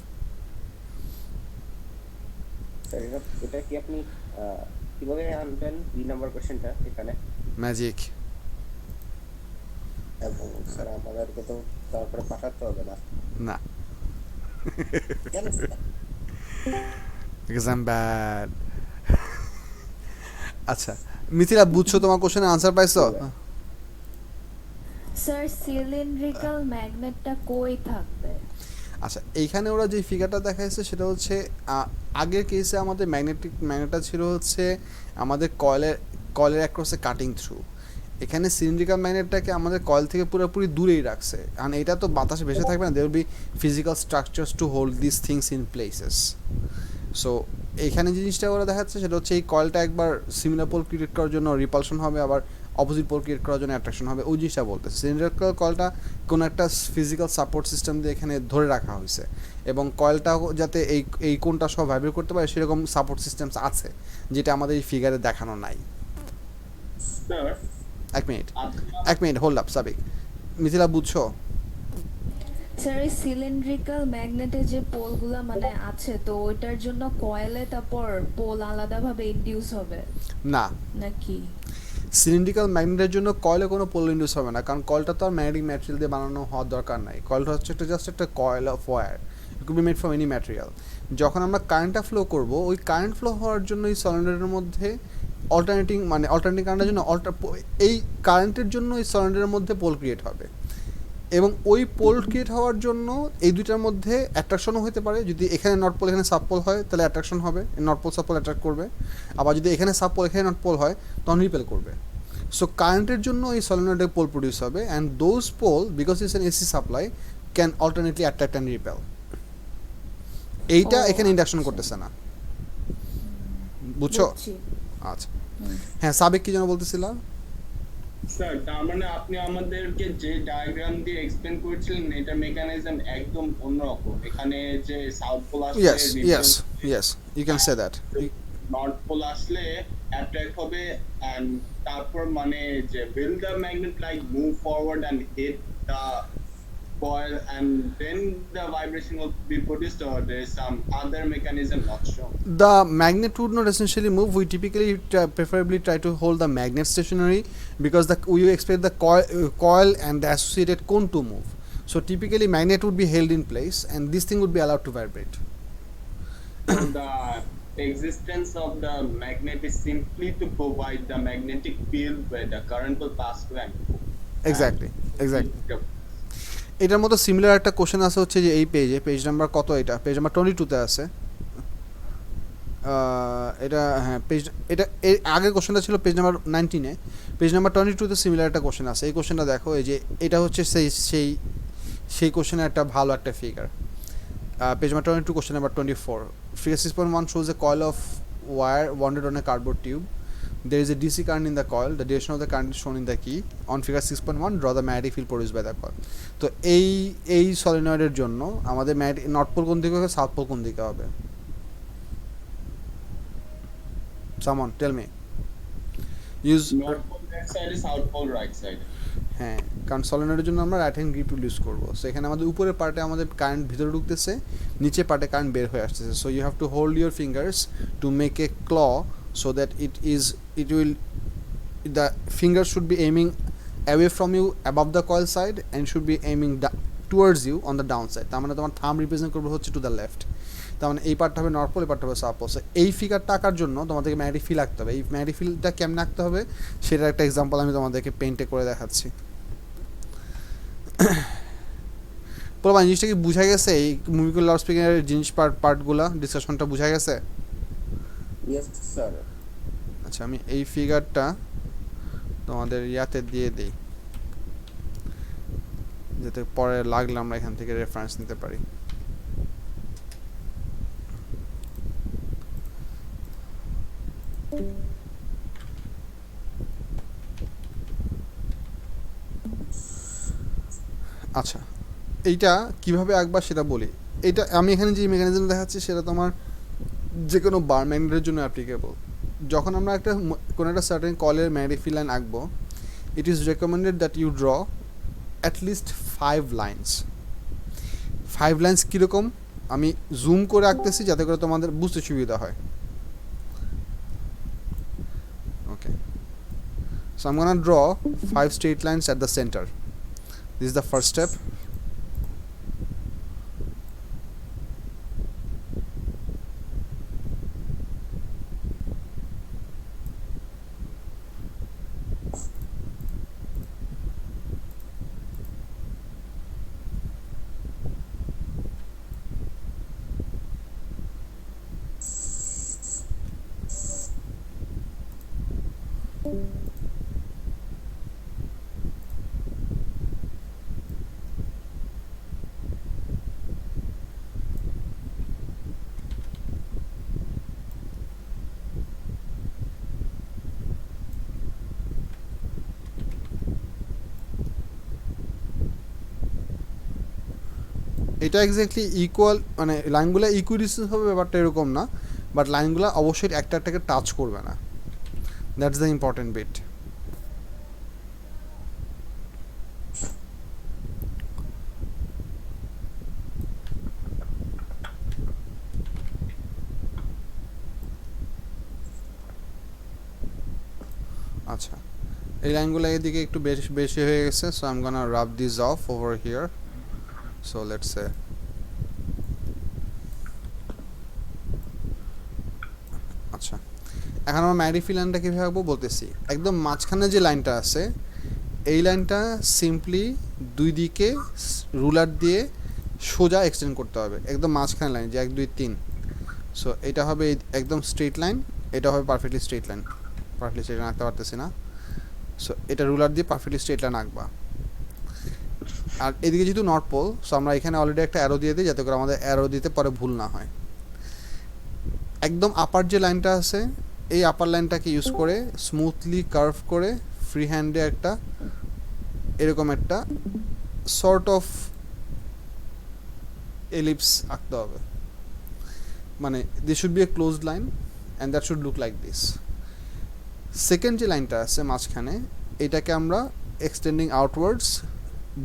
এটা কি আপনি কিভাবে আনবেন B number কোশ্চেনটা এখানে magic এবং sir আমাদেরকে তো তারপরে পাঠাতে হবে না না কেন because I'm bad আচ্ছা মিথিলা বুঝছো তোমার কোশ্চেনের আনসার পাইছো স্যার সিলিন্ড্রিক্যাল ম্যাগনেটটা কই থাকবে আচ্ছা এইখানে ওরা যে ফিগারটা দেখাইছে সেটা হচ্ছে আগের কেসে আমাদের ম্যাগনেটটা ছিল হচ্ছে আমাদের কয়েলের অ্যাক্রসে কাটিং থ্রু এখানে সিলিন্ড্রিক্যাল ম্যাগনেটটাকে আমাদের কয়েল থেকে পুরোপুরি দূরেই রাখছে কারণ এটা তো বাতাসে ভেসে থাকবে না there will be physical structures to hold this things in places so এইখানে জিনিসটা ওরা দেখাচ্ছে সেটা হচ্ছে এই কয়েলটা একবার সিমিলার পোল ক্রিয়েট করার জন্য রিপালশন হবে আবার অপোজিট পোল ক্রিয়েট করার জন্য অ্যাট্রাকশন হবে ওই জিনিসটা বলতেছে সিলিন্ড্রিক্যাল কয়েলটা কোনো একটা ফিজিক্যাল সাপোর্ট সিস্টেম দিয়ে এখানে ধরে রাখা হয়েছে এবং কয়েলটাও যাতে এই কোনটা সব ভাইব্রেট করতে পারে সেরকম সাপোর্ট সিস্টেমস আছে যেটা আমাদের এই ফিগারে দেখানো নাই Sir, এক মিনিট হোল্ড আপ সাবিক মিথিলা বুঝছো স্যার এই সিলিন্ড্রিক্যাল ম্যাগনেটের যে পোলগুলা মানে আছে তো ওইটার জন্য কয়েলে তারপর পোল আলাদাভাবে ইনডিউস হবে না নাকি সিলিন্ড্রিক্যাল ম্যাগনেটের জন্য কয়েলে কোনো পোল ইন্ডিউস হবে না কারণ কয়েলটা তো আর ম্যাগনেটিক ম্যাটেরিয়াল দিয়ে বানানো হওয়ার দরকার নাই কয়েলটা হচ্ছে জাস্ট একটা coil of wire it could be made from any material যখন আমরা কারেন্টটা ফ্লো করব ওই কারেন্ট ফ্লো হওয়ার জন্য এই সলিনয়েডের মধ্যে অল্টারনেটিং কারেন্টের জন্য এই কারেন্টের জন্য এই সলিনয়েডের মধ্যে পোল ক্রিয়েট হবে এবং ওই পোল ক্রিয়েট হওয়ার জন্য এই দুইটার মধ্যে অ্যাট্রাকশনও হতে পারে যদি এখানে নর্থ পোল এখানে সাব পোল হয় তাহলে অ্যাট্রাকশন হবে north pole south pole attract করবে আবার যদি এখানে সাব পোল এখানে নর্থ পোল হয় তখন রিপেল করবে সো কারেন্টের জন্য এই সলিনয়েডে পোল প্রডিউস হবে and those pole because it's an AC supply can alternately attract and repel এইটা এখানে ইন্ডাকশন করতেছে না বুঝছো আচ্ছা হ্যাঁ সাবেক কি যেন বলতেছিলা স্যার তার মানে আপনি আমাদেরকে যে ডায়াগ্রাম দিয়ে এক্সপ্লেন করেছিলেন এটা মেকানিজম একদম অন্যরকম এখানে যে সাউথ পোল আসলে yes you can say that north pole আসলে অ্যাট্রাক্ট হবে and তারপর মানে যে will the magnet like move forward and hit the coil and then the vibration will be produced, or there is some other mechanism not shown? The magnet would not essentially move. We typically preferably try to hold the magnet stationary because we expect the coil and the associated cone to move. So typically magnet would be held in place and this thing would be allowed to vibrate. So the existence of the magnet is simply to provide the magnetic field where the current will pass through and Exactly. এটার মতো similar একটা question আছে হচ্ছে যে এই page number কত, এটা page number 22 তে আছে। এটা হ্যাঁ এটা এর আগের কোশ্চেনটা ছিল পেজ নাম্বার 19 এ, পেজ নাম্বার 22 তে সিমিলার একটা কোশ্চেন আছে। এই কোশ্চেনটা দেখো, এই যে এটা হচ্ছে সেই কোশ্চেনের একটা ভালো একটা figure. Page number 22 question number 24, figure 6.1 shows a coil of wire wound on a cardboard tube. There is a DC current in the coil. The direction of the current is shown in the key. On figure 6.1, draw the magnetic field produced by the coil. তো এই সলিনয়েডের জন্য আমাদের north pole কোন দিকে হবে, south pole কোন দিকে হবে? Someone tell me. Use north pole left side is south pole right side. হ্যাঁ, কারণ সলিনয়েডের জন্য আমরা right hand grip tool use করবো। সো এখানে আমাদের উপরের পার্টে আমাদের কারেন্ট ভিতরে ঢুকতেছে, নিচে পার্টে কারেন্ট বের হয়ে আসতেছে। So you have to hold your fingers to make a ক্ল so that the finger should be aiming away from you above the coil side and should be aiming towards you on the down side. তার মানে তোমার thumb represent করবে হচ্ছে to the left. তার মানে এই পার্টটা হবে নর্থ পোল, এই পার্টটা হবে সাউথ পোল। এই ফিগারটা আঁকার জন্য তোমাদেরকে ম্যাগনেটিক ফিল্ড আঁকতে হবে। এই ম্যাগনেটিক ফিল্ডটা কেমন আঁকতে হবে সেটার একটা এক্সাম্পল আমি তোমাদেরকে পেইন্টে করে দেখাচ্ছি। বলবা জিনিসটা কি বুঝা গেছে? এই মুভিগুলো লাউড স্পিকারের জিনিস পার্টগুলো ডিসকাশনটা বুঝা গেছে? Yes sir. আচ্ছা, আমি এই ফিগারটা তোমাদের ইয়াতে দিয়ে দিই যাতে পরে লাগলে আমরা এখান থেকে রেফারেন্স নিতে পারি। আচ্ছা, এইটা কিভাবে আঁকবা সেটা বলি। এটা আমি এখানে যে মেকানিজম দেখাচ্ছি সেটা তোমার যে কোনো বার ম্যাগনেটের জন্য অ্যাপ্লিকেবল। যখন আমরা কোনো একটা সার্টেন কলের ম্যাগনেটিক ফিল্ড লাইন আঁকবো, it is recommended that you draw at least 5 lines. 5 lines কীরকম আমি জুম করে আঁকতেছি যাতে করে তোমাদের বুঝতে সুবিধা হয়। Okay, so I am gonna draw 5 straight lines at the center. This is the first step. এটা এক্স্যাক্টলি ইকুয়াল, মানে লাইনগুলো ইকুইডিস্টেন্স হবে ব্যাপারটা এরকম না, বাট লাইনগুলো অবশ্যই একটাকে টাচ করবে না। That's the important bit. আচ্ছা, এই লাইনগুলো এদিকে একটু বেশি হয়ে গেছে, so I am gonna rub this off over here. So let's say আচ্ছা, এখন আমরা ম্যাগনেটিক ফিল্ড লাইনটা কীভাবে আঁকবো বলতেছি। একদম মাঝখানে যে লাইনটা আছে এই লাইনটা সিম্পলি দুই দিকে রুলার দিয়ে সোজা এক্সটেন্ড করতে হবে। একদম মাঝখানে লাইন যে 1 2 3, সো এটা হবে একদম স্ট্রেট লাইন, এটা হবে perfectly straight line. Perfectly straight line আঁকতে পারতেছি না, সো এটা রুলার দিয়ে পারফেক্টলি স্ট্রেট লাইন আঁকবা। আর এদিকে যেহেতু নর্থ পোল, সো আমরা এখানে অলরেডি একটা অ্যারো দিয়ে দিই যাতে করে আমাদের অ্যারো দিতে পরে ভুল না হয়। একদম আপার যে লাইনটা আছে এই আপার লাইনটাকে ইউজ করে স্মুথলি কার্ভ করে ফ্রি হ্যান্ডে একটা এরকম একটা সর্ট অফ এলিপস আঁকতে হবে। মানে this should B A closed line and that should look like this. Second যে লাইনটা আছে মাঝখানে, এটাকে আমরা এক্সটেন্ডিং আউটওয়ার্ডস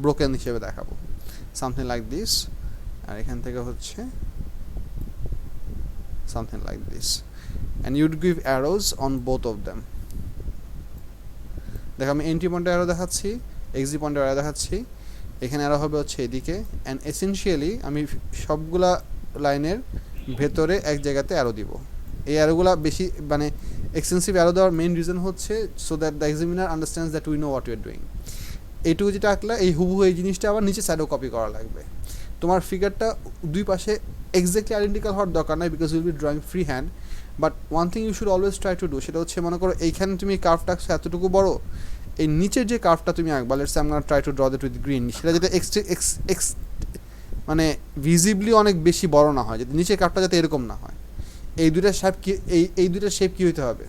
ব্রোকেন হিসেবে দেখাবো, সামথিং লাইক দিস। আর এখান থেকে হচ্ছে something like this, and you'd give arrows on both of them. দেখো আমি এন্ট্রি পয়েন্টে অ্যারো দেখাচ্ছি, এক্সিট পয়েন্টে অ্যারো দেখাচ্ছি, এখানে অ্যারো হবে হচ্ছে এদিকে, অ্যান্ড এসেনশিয়ালি আমি সবগুলা লাইনের ভেতরে এক জায়গাতে অ্যারো দিব। এই অ্যারোগুলা বেশি মানে এক্সটেন্সিভ অ্যারো দেওয়ার মেইন রিজন হচ্ছে so that the examiner understands that we know what you are doing. এইটুকু যেটা আঁকলা এই হুবহু এই জিনিসটা আবার নিচে সাইডেও কপি করা লাগবে। তোমার ফিগারটা দুই পাশে এক্স্যাক্টলি আইডেন্টিক্যাল হওয়ার দরকার নাই, because will be drawing free hand. But one thing you should always try to do, সেটা হচ্ছে মনে করো এইখানে তুমি কার্ভটা আঁকছো এতটুকু বড়, এই নিচের যে কার্ভটা তুমি আঁকবা, let's say I am gonna try to draw that with green, সেটা যাতে মানে ভিজিবলি অনেক বেশি বড় না হয়, যাতে নিচের কার্ভটা যাতে এরকম না হয়। এই দুইটার শেপ কি এই দুইটার শেপ কি হইতে হবে?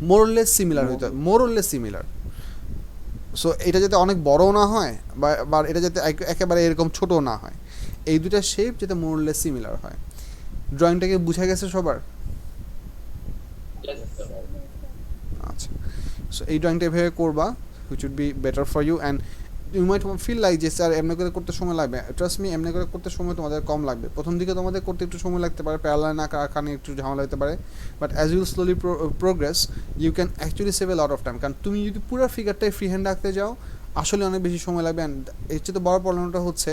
মোরলেস সিমিলার হইতে হবে, মোরলেস সিমিলার। সো এটা যাতে অনেক বড়ও না হয় বা এটা যাতে একেবারে এরকম ছোটও না হয়, এই দুইটা শেপ যাতে মোরলেস সিমিলার হয়। ড্রয়িংটাকে বুঝা গেছে সবার? আচ্ছা, সো এই ড্রয়িংটা এভাবে করবা, which would be better for you. And you might feel like যে স্যার এমনি করে করতে সময় লাগবে। ট্রাস্ট মি, এমনি করে করতে সময় তোমাদের কম লাগবে। প্রথম দিকে তোমাদের করতে একটু সময় লাগতে পারে, প্যারালাল না আঁকানি একটু ঝামেলা হতে পারে, but as you slowly progress you can actually save a lot of time. কারণ তুমি যদি পুরো ফিগারটাই ফ্রি হ্যান্ড আঁকতে যাও আসলে অনেক বেশি সময় লাগবে। অ্যান্ড এর চেয়ে তো বড় প্রবলেমটা হচ্ছে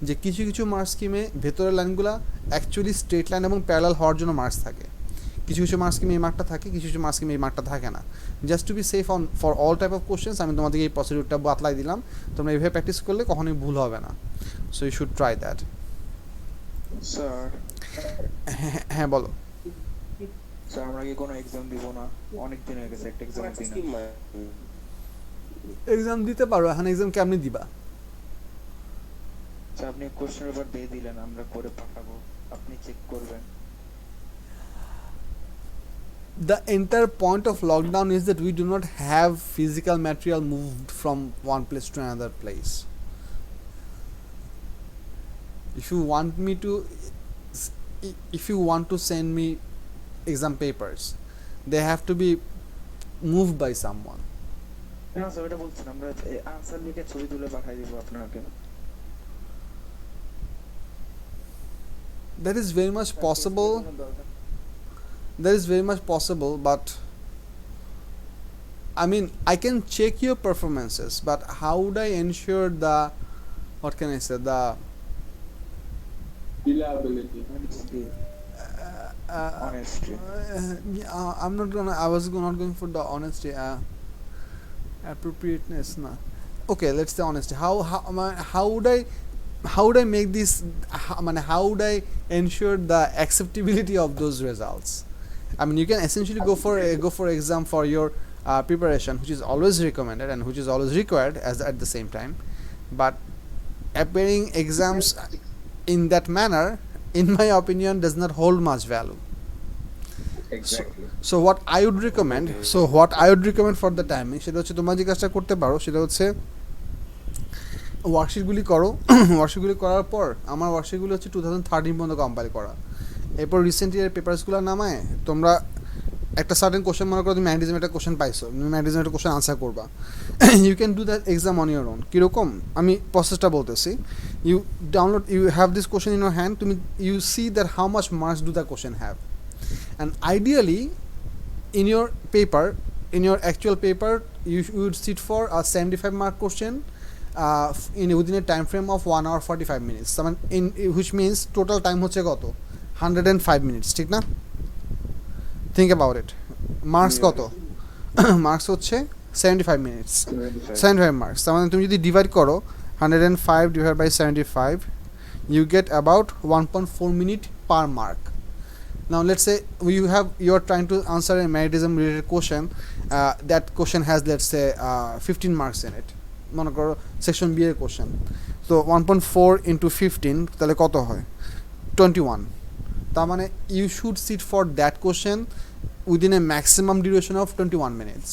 যে কিছু কিছু মার্কস স্কিমে ভেতরের লাইনগুলো অ্যাকচুয়ালি স্ট্রেট লাইন এবং প্যারালাল হওয়ার জন্য মার্কস থাকে, কিছু কিছু মার্কস স্কিমে এই মার্কটা থাকে, কিছু কিছু মার্কস স্কিমে এই মার্কটা থাকে না। Just to be safe on for all type of questions আমি তোমাদেরকে এই প্রসিডিউরটা বাতলাই দিলাম, তোমরা এইভাবে প্র্যাকটিস করলে কখনোই ভুল হবে না। So you should try that. Sir হ্যাঁ বলো। স্যার আমরা কি কোনো এক্সাম দিব না? অনেক দিন হয়ে গেছে একটা এক্সাম দিই না। এক্সাম দিতে পারো, এখন এক্সাম কেমনি দিবা? স্যার আপনি কোশ্চেন পেপার দিয়ে দিলেন, আমরা করে পাঠাবো, আপনি চেক করবেন। The entire point of lockdown is that we do not have physical material moved from one place to another place. If you want to send me exam papers, they have to be moved by someone. না sir এটা বলছেন, আমরা answer লিখে ছবি তুলে পাঠিয়ে দিব আপনাকে। That is very much possible. That is very much possible, but I mean I can check your performances, but how would I ensure the, what can I say, the Reliability. Honesty. I'm not gonna, I was not going for the honesty, appropriateness na. Okay, let's say honesty. How would I make this, how would I ensure the acceptability of those results? I mean, you can essentially go for exam for your preparation, which is always recommended and which is always required at the same time. But appearing exams in that manner, in my opinion, does not hold much value. Exactly. So what I would recommend for the timing, সেটা হচ্ছে তোমরা যে কাজটা করতে পারো সেটা হচ্ছে ওয়ার্কশিটগুলি করো। ওয়ার্কশিটগুলি করার পর আমার ওয়ার্কশিটগুলি হচ্ছে 2013 পর্যন্ত কম্পাইল করা। এরপর রিসেন্ট ইয়ারের পেপারসগুলো নামায় তোমরা একটা সার্টেন কোশ্চেন মনে করো তুমি ম্যাগনেটিজম একটা কোশ্চেন পাইছো, তুমি ম্যাগনেটিজম একটা কোশ্চেন আনসার করবা। You can do that exam on your own. কীরকম আমি প্রসেসটা বলতেছি, you have this question in your hand, তুমি you see that how much marks do the question have, and ideally in your actual paper you would sit for a 75 mark question within a time frame of 1 hour 45 minutes, which means total time হচ্ছে কত 105 minutes, ঠিক না? think about it, marks কত? marks হচ্ছে 75 minutes, 75 marks। তার মানে তুমি যদি ডিভাইড করো 105 divided by 75, you get about 1.4 minute per mark. Now let's say you are trying to answer a magnetism related question, that question has, let's say 15 marks in it, মনে করো section B এর question, তো 1.4 into 15 তাহলে কত হয় 21। তার মানে you should sit for that question within a maximum duration of 21 minutes,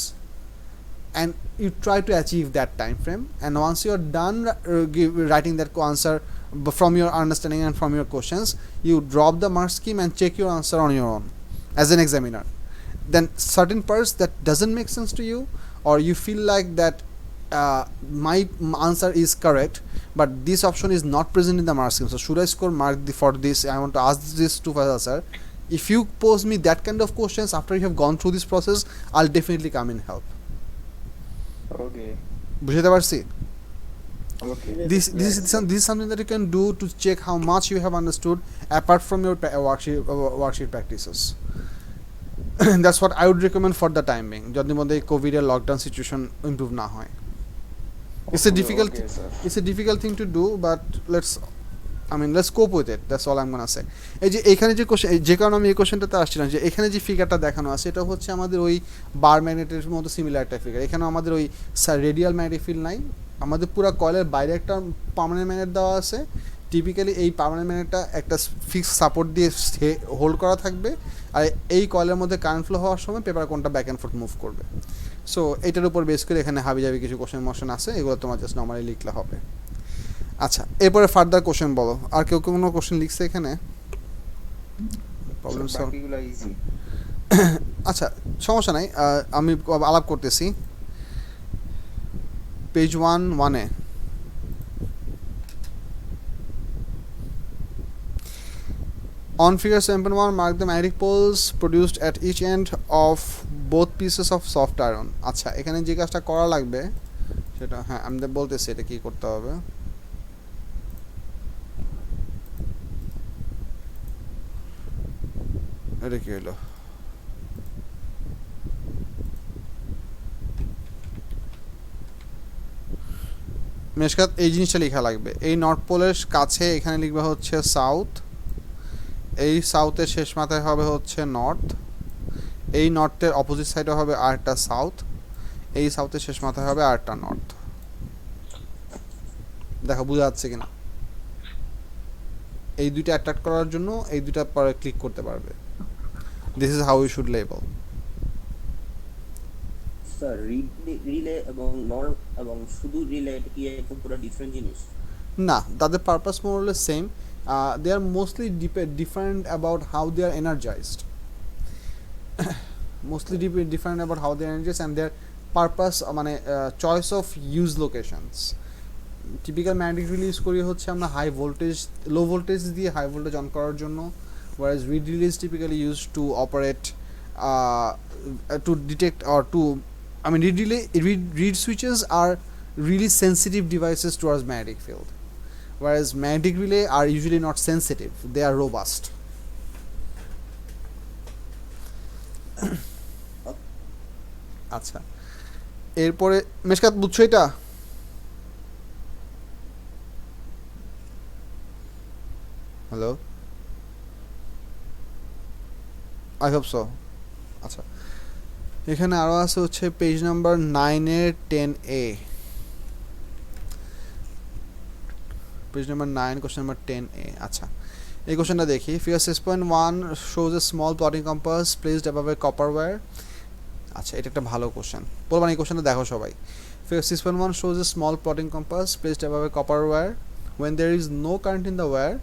and you try to achieve that time frame, and once you are done writing that answer from your understanding and from your questions, you drop the mark scheme and check your answer on your own as an examiner. then certain parts that doesn't make sense to you, or you feel like that my answer is correct but this option is not present in the mark scheme, so should I score mark for this, I want to ask this to Faisal sir. If you pose me that kind of questions after you have gone through this process, I'll definitely come in help. Okay. বুঝতে পারছি? Okay. This is something that you can do to check how much you have understood apart from your worksheet practices. That's what I would recommend for the time being, যদি মধ্যে Covid এর lockdown situation improve না হয়. It's a difficult Okay, sir. it's a difficult thing to do, but let's cope with it. That's all I'm gonna say. এই যে এখানে যে question, যে কারণে আমি এই কোশ্চেনটাতে আসছিলাম, যে এখানে যে ফিগারটা দেখানো আছে এটা হচ্ছে আমাদের ওই বার ম্যাগনেটের মতো সিমিলার একটা ফিগার। এখানে আমাদের ওই রেডিয়াল ম্যাগনেটিক ফিল্ড নাই, আমাদের পুরো কয়েলের বাইরে একটা পার্মানেন্ট ম্যাগনেট দেওয়া আছে। টিপিক্যালি এই পার্মানেন্ট ম্যাগনেটটা একটা ফিক্সড সাপোর্ট দিয়ে হোল্ড করা থাকবে, আর এই কয়েলের মধ্যে কারেন্ট ফ্লো হওয়ার সময় পেপার কোনটা ব্যাক অ্যান্ড ফোর্থ মুভ করবে। সো এটার উপর বেস করে এখানে হাবিজাবি কিছু কোশ্চেন মোশন আছে, এগুলো তোমার জাস্ট নর্মালি লিখলে হবে। আচ্ছা, এরপরে ফার্দার কোশ্চেন বলো। আর কেউ কোনো কোশ্চেন লিখছে এখানে? Problem solve. বাকিগুলো ইজি। আচ্ছা, সমস্যা নাই, আমি আলাপ করতেছি। পেজ 1-1-এ on figure 7.1 mark the magnetic poles produced at each end of both pieces of soft iron. আচ্ছা, এখানে যে কাজটা করা লাগবে সেটা, হ্যাঁ আমি বলতেছি এটা কি করতে হবে। এটা কি হলো? মেশকাত এই জিনিসটা লেখা লাগবে, এই নর্থ পোলের কাছে এখানে লিখবে হচ্ছে সাউথ, এই সাউথের শেষ মাথায় হবে হচ্ছে নর্থ, এই নর্থের অপোজিট সাইডে হবে আরেকটা সাউথ, এই সাউথের শেষ মাথায় হবে আরেকটা নর্থ। দেখো বোঝা যাচ্ছে কিনা? এই দুইটা অ্যাট্রাক্ট করার জন্য এই দুইটা পরে ক্লিক করতে পারবে। This is how you should label. Sir relay এবং নর্ম এবং শুধু রিলে এটা কি একদম পুরো ডিফারেন্ট জিনিস? না, তাদের purpose more or less same. They are mostly different about how they are energized. Mostly different about how they are energized and their purpose, মানে choice of use locations. Typical magnetic relay use করি হচ্ছে আমরা high voltage, low voltage দিয়ে high voltage on করার জন্য, whereas reed relay is typically used to operate to detect or to, reed switches are really sensitive devices towards magnetic field, whereas magnetic relay are usually not sensitive, they are robust. আচ্ছা, এরপরে মেশকাত বুঝছো এটা? Hello, I hope so. আচ্ছা, এখানে আরও আছে হচ্ছে page number 9-এর 10A, page number 9 question number 10A। আচ্ছা, এই কোশ্চেনটা দেখি। Figure 6.1 shows a small plotting compass placed above a copper wire. আচ্ছা, এটা একটা ভালো কোশ্চেন, বলবেন এই কোশ্চেনটা দেখো সবাই। Figure 6.1 shows a small plotting compass placed above a copper wire. When there is no current in the wire,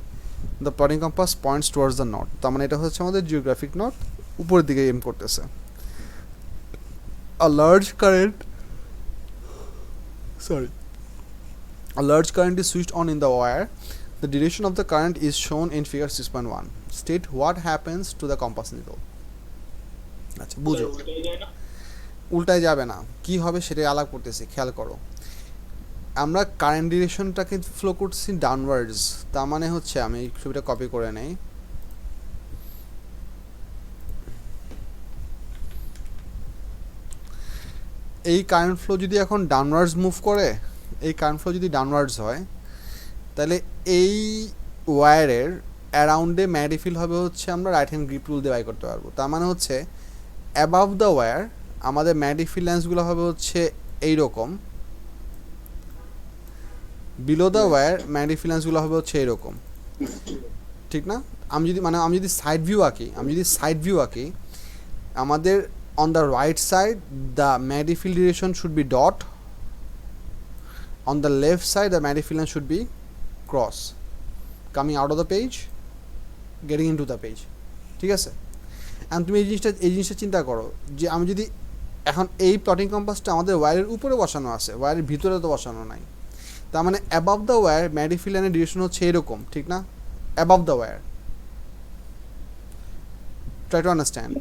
the plotting compass points towards the north. তার মানে এটা হচ্ছে আমাদের জিওগ্রাফিক নর্থ, উপরের দিকে এম করতেছে। A large current is switched on in the wire. The direction of the current is shown in figure 6.1. State what happens to the compass needle. আচ্ছা, বুঝো, উল্টায় যাবে না, কি হবে সেটাই আলাপ করতেছি, খেয়াল করো। আমরা কারেন্ট ডিরেকশনটাকে ফ্লো করছি ডাউনওয়ার্ডস, তার মানে হচ্ছে আমি এই ছবিটা কপি করে নেই। এই কারেন্ট ফ্লো যদি এখন ডাউনওয়ার্ডস মুভ করে, এই কারেন্ট ফ্লো যদি ডাউনওয়ার্ডস হয়, তাহলে এই ওয়্যারের অ্যারাউন্ডে ম্যাগনেটিক ফিল্ড হবে হচ্ছে আমরা রাইট হ্যান্ড গ্রিপ রুল দিয়ে বাই করতে পারবো। তার মানে হচ্ছে অ্যাবাভ দ্য ওয়্যার আমাদের ম্যাগনেটিক ফিল্ড লাইন্সগুলো হবে হচ্ছে এইরকম, below the wire magnetic field লাইন্সগুলো হবে হচ্ছে এইরকম, ঠিক না? আমি যদি সাইড ভিউ আঁকি, আমাদের on the right side the magnetic field direction should be dot, on the left side the magnetic field line should be cross, coming out of the page getting into the page, ঠিক আছে? And তুমি এই জিনিসটা চিন্তা করো যে আমি যদি এখন এই প্লটিং কম্পাসটা আমাদের ওয়্যারের উপরে বসানো আছে, ওয়্যারের ভিতরে তো বসানো নাই, তার মানে above the wire magnetic field লাইনের ডিরেকশন হচ্ছে এরকম, ঠিক না? Above the wire, try to understand.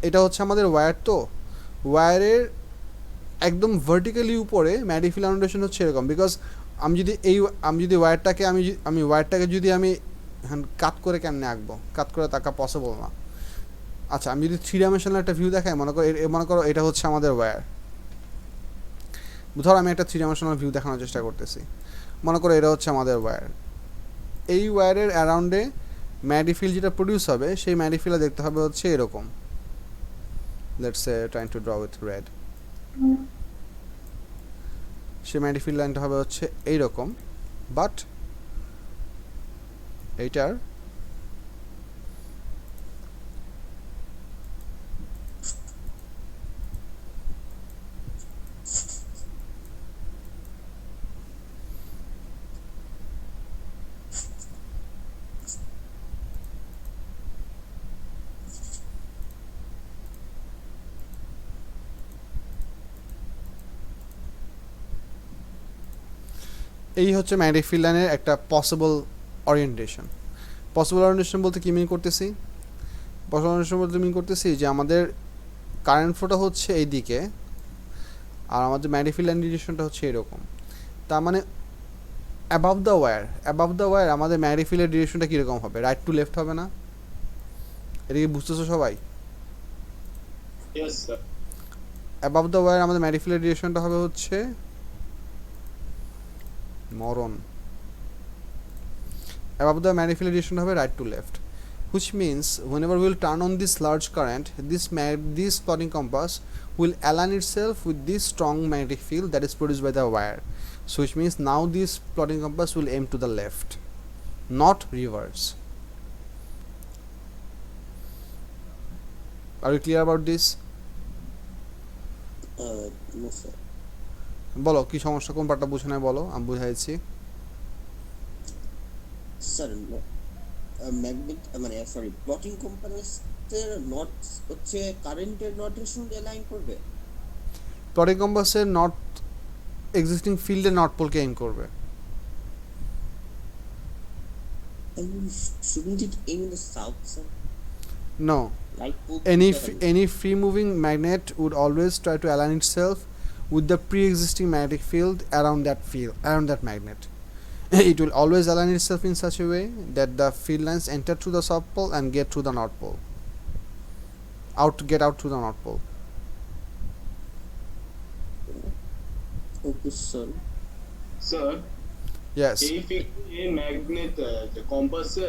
এটা হচ্ছে আমাদের ওয়্যার, তো ওয়্যারের একদম ভার্টিক্যালি উপরে ম্যাগনেটিক ফিল্ড লাইনের ডিরেকশন হচ্ছে এরকম। বিকজ আমি যদি ওয়্যারটাকে যদি আমি কাট করে কেমনে আঁকবো, কাট করে তাকা পসিবল না। আচ্ছা, আমি যদি 3 ডাইমেনশনাল একটা ভিউ দেখাই, মনে করো এটা হচ্ছে আমাদের ওয়্যার। ধরো আমি একটা 3 ডাইমেনশনাল ভিউ দেখানোর চেষ্টা করতেছি, মনে করো এটা হচ্ছে আমাদের ওয়্যার। এই ওয়্যারের অ্যারাউন্ডে ম্যাগনেটিক ফিল্ড যেটা প্রডিউস হবে, সেই ম্যাগনেটিক ফিল্ড দেখতে হবে হচ্ছে এরকম। Let's say trying to draw with red. সেই ম্যাগনেটিক ফিল্ড লাইনটা হবে হচ্ছে এইরকম, বাট এইটার এই হচ্ছে ম্যাগনেটিক ফিল্ড লাইনের একটা পসিবল ওরিয়েন্টেশন। পসিবল ওরিয়েন্টেশন বলতে কি মিন করতেছি? পসিবল ওরিয়েন্টেশন বলতে মিন করতেছি যে আমাদের কারেন্ট ফ্লোটা হচ্ছে এই দিকে, আর আমাদের ম্যাগনেটিক ফিল্ড লাইন ডিরেকশনটা হচ্ছে এরকম। তার মানে অ্যাবাভ দ্য ওয়্যার আমাদের ম্যাগনেটিক ফিল্ডের ডিরেকশনটা কীরকম হবে? রাইট টু লেফট হবে না? এটা কি বুঝতেছো সবাই? Yes, sir. Above the wire আমাদের ম্যাগনেটিক ফিল্ডের ডিরেকশনটা হবে হচ্ছে above the magnetic field direction হবে right to left, which means whenever we will turn on this large current, this plotting compass will align itself with this strong magnetic field that is produced by the wire. So which means now this plotting compass will aim to the left, not reverse. Are you clear about this? No, sir. বলো কি সমস্যা, কোন পার্টটা বুঝে নাই বলো, আমি বুঝাইছি। Sir মানে সরি, প্লটিং কম্পাসের নট হচ্ছে কারেন্টের নটের সঙ্গে অ্যালাইন করবে। প্লটিং কম্পাসের নট এক্সিস্টিং ফিল্ডের নর্থ পোলকে এম করবে। Shouldn't it aim in the south, sir? No, Like any free moving magnet would always try to align itself with the pre-existing magnetic field around that magnet. It will always align itself in such a way that the field lines enter through the south pole and get through the north pole, get out through the north pole. Okay, sir. Sir, Yes, if a magnet, the compass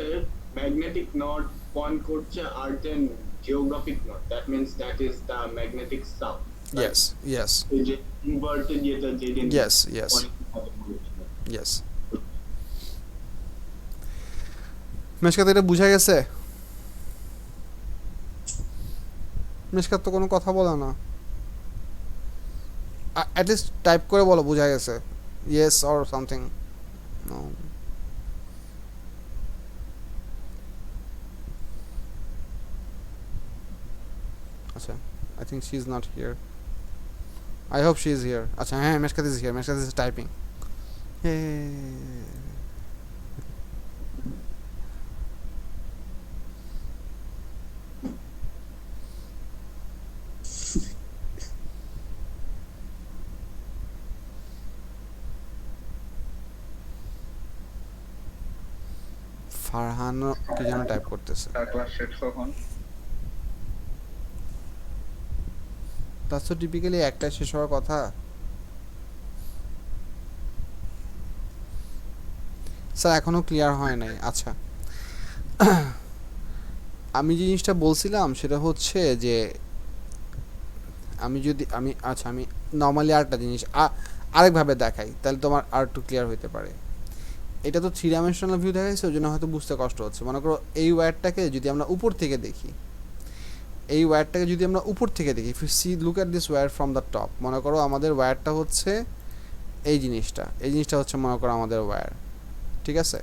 magnetic north point করছে আর then geographic north, that means that is the magnetic south. yes, yes, এই যে inverted যেটা যেদিন yes, yes, yes. Mishkat এটা বুঝা গেছে? মেশকাত তো কোনো কথা বলে না, at least টাইপ করে বলো বুঝা গেছে, yes or something. No. আচ্ছা, I think she is not here. I hope she is here. আচ্ছা হ্যাঁ, Mishkat is here. Mishkat is typing. Hey. Farhan কি যেন টাইপ করতেছে। ক্লাস শেষ কখন? তার তো টিপিক্যালি একটা শেষ হওয়ার কথা। স্যার এখনো ক্লিয়ার হয় নাই। আচ্ছা, আমি যে জিনিসটা বলছিলাম সেটা হচ্ছে যে আমি নর্মালি আরেকটা জিনিস আরেকভাবে দেখাই, তাহলে তোমার আর একটু ক্লিয়ার হতে পারে। এটা তো 3 ডাইমেনশনাল ভিউ দেখাইছে, ওই জন্য হয়তো বুঝতে কষ্ট হচ্ছে। মনে করো এই ওয়্যারটাকে যদি আমরা উপর থেকে দেখি, if you see look at this wire from the top, মনে করো আমাদের ওয়্যারটা হচ্ছে এই জিনিসটা হচ্ছে মনে করো আমাদের ওয়্যার, ঠিক আছে?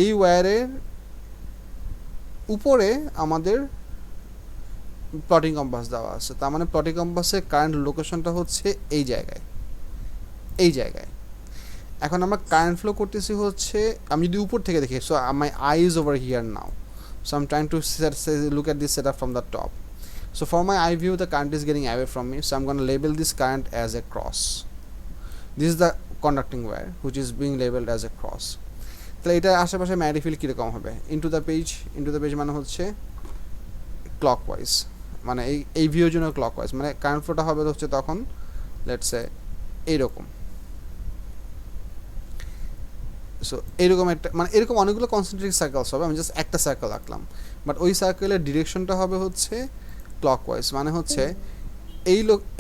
এই ওয়্যারের উপরে আমাদের প্লটিং কম্পাস দেওয়া আছে, তার মানে প্লটিং কম্পাসের কারেন্ট লোকেশনটা হচ্ছে এই জায়গায়, এই জায়গায়। এখন আমরা কারেন্ট ফ্লো করতেছি হচ্ছে, আমি যদি উপর থেকে দেখি, so my I is over here now, so I'm trying to look at this setup from the top. So for my eye view, the current is getting away from me, so I'm going to label this current as a cross. This is the conducting wire which is being labeled as a cross. তাহলে এটা আশেপাশে magnetic field কীরকম হবে? Into the page মানে হচ্ছে clockwise, মানে এই ভিউর জন্য ক্লকওয়াইজ, মানে কারেন্ট ফ্লোটা হবে হচ্ছে তখন লেটস সে এইরকম। সো এইরকম একটা, মানে এরকম অনেকগুলো কনসেন্ট্রিক সার্কেলস হবে, আমি জাস্ট একটা সার্কেল আঁকলাম, বাট ওই সার্কেলের ডিরেকশনটা হবে হচ্ছে ক্লকওয়াইজ, মানে হচ্ছে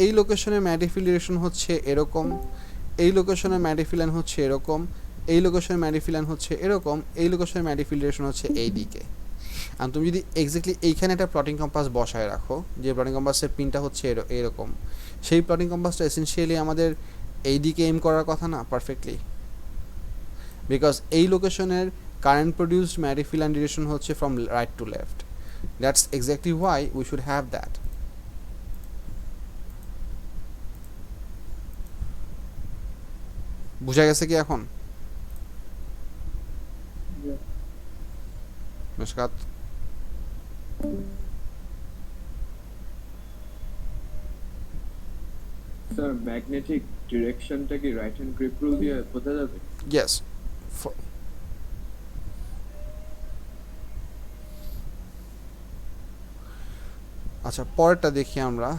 এই লোকেশনের ম্যাগনেটিক ফিল্ড ডিরেকশন হচ্ছে এরকম, এই লোকেশনের ম্যাগনেটিক ফিল্ড লাইন হচ্ছে এরকম, এই লোকেশনের ম্যাগনেটিক ফিল্ড লাইন হচ্ছে এরকম, এই লোকেশনের ম্যাগনেটিক ফিল্ড ডিরেকশন হচ্ছে এই দিকে। আর তুমি যদি এক্স্যাক্টলি এইখানে একটা প্লটিং কম্পাস বসায় রাখো, যে প্লটিং কম্পাসের পিনটা হচ্ছে এরকম, সেই প্লটিং কম্পাসটা এসেনশিয়ালি আমাদের এই দিকে এম করার কথা না পারফেক্টলি, বিকজ এই লোকেশনের current produced magnetic field line direction হচ্ছে from right to left. That's exactly why we should have that. বুঝা গেছে কি এখন? মুশকাত স্যার ম্যাগনেটিক ডিরেকশনটা কি রাইট হ্যান্ড গ্রিপ রুল দিয়ে বোঝা যাবে? ইয়েস। আচ্ছা পরেরটা দেখি আমরা।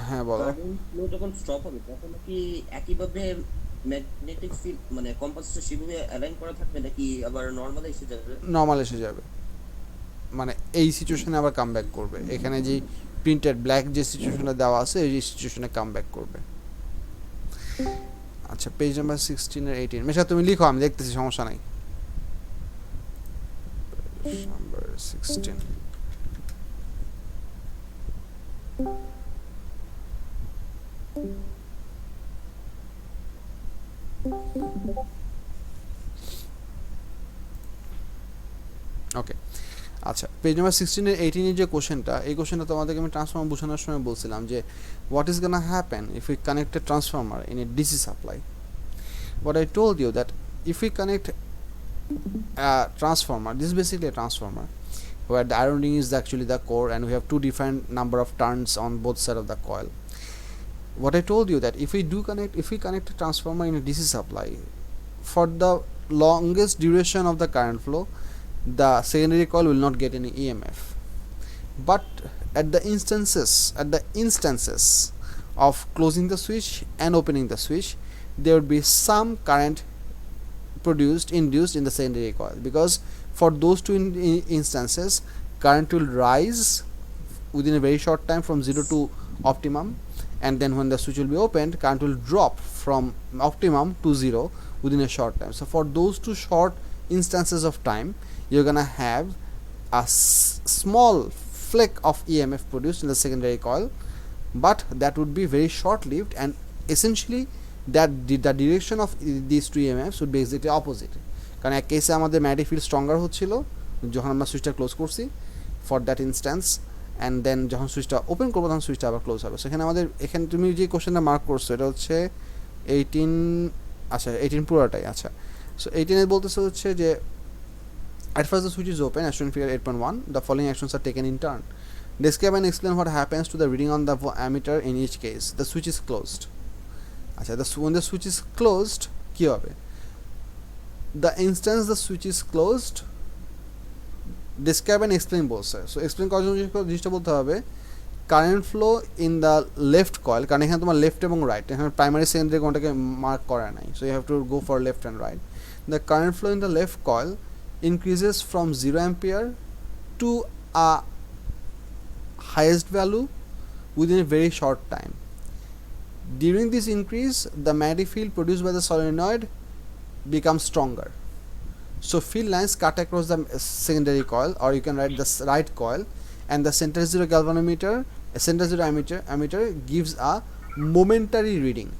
হ্যাঁ বলো। ফ্লো যখন স্টপ হবে তখন কি একইভাবে ম্যাগনেটিক ফিল্ড মানে কম্পাসটা সেভাবে অ্যালাইন করা থাকবে নাকি আবার নরমাল এসে যাবে? নরমাল এসে যাবে, মানে এই সিচুয়েশনে আবার কাম ব্যাক করবে, এখানে যে প্রিন্টেড ব্ল্যাক যে সিচুয়েশনে দেওয়া আছে এই সিচুয়েশনে কাম ব্যাক করবে। আচ্ছা পেজ নাম্বার 16 আর 18 মেশা তুমি লিখো, আমি দেখতেছি, সমস্যা নাই। নাম্বার 16 ওকে। আচ্ছা পেজ নাম্বার 16 এর 18 এর যে কোশ্চেনটা, এই কোশ্চেনটা তোমাদেরকে আমি ট্রান্সফর্মার বোঝানোর সময় বলছিলাম যে what is gonna happen if we connect A transformer in a DC supply. What I told you that if we connect a transformer, this is basically a transformer where the iron ring is actually the core and we have two different number of turns on both sides of the coil. What I told you that if we connect a transformer in a DC supply, for the longest duration of the current flow, the secondary coil will not get any EMF. But at the instances of closing the switch and opening the switch, there would be some current induced in the secondary coil, because for those two instances current will rise within a very short time from 0 to optimum, and then when the switch will be opened, current will drop from optimum to 0 within a short time. So for those two short instances of time, you're gonna have a small fleck of EMF produced in the secondary coil, but that would be very short lived, and essentially that the direction of these two EMFs would be exactly opposite. কারণ এক কেসে আমাদের magnetic field stronger হচ্ছিল যখন আমরা সুইচটা close করছি for that instance, and then যখন সুইচটা ওপেন করবো তখন সুইচটা আবার ক্লোজ হবে। সেখানে আমাদের এখানে তুমি যে কোশ্চেনটা মার্ক করছো এটা হচ্ছে 18, আচ্ছা 18 পুরোটাই। আচ্ছা সো 18 বলতেছে হচ্ছে যে at first the switch is open, as shown in figure 8.1, the following actions are taken in turn. Describe and explain what happens to the reading on the ammeter in each case. The switch is closed. আচ্ছা when the switch is closed কি হবে? The instance the switch is closed, describe and explain বলছে। So explain করার জন্য জিনিসটা বলতে হবে current flow in the left coil, কারণ এখানে তোমার লেফট এবং রাইট, এখানে প্রাইমারি সেকেন্ডারি কোনটাকে মার্ক করা নাই, so you have to go for left and right. The current flow in the left coil increases from 0 ampere to a highest value within a very short time. During this increase, the magnetic field produced by the solenoid becomes stronger. So field lines cut across the secondary coil, or you can write the right coil, and the center zero galvanometer, a center zero ammeter gives a momentary reading.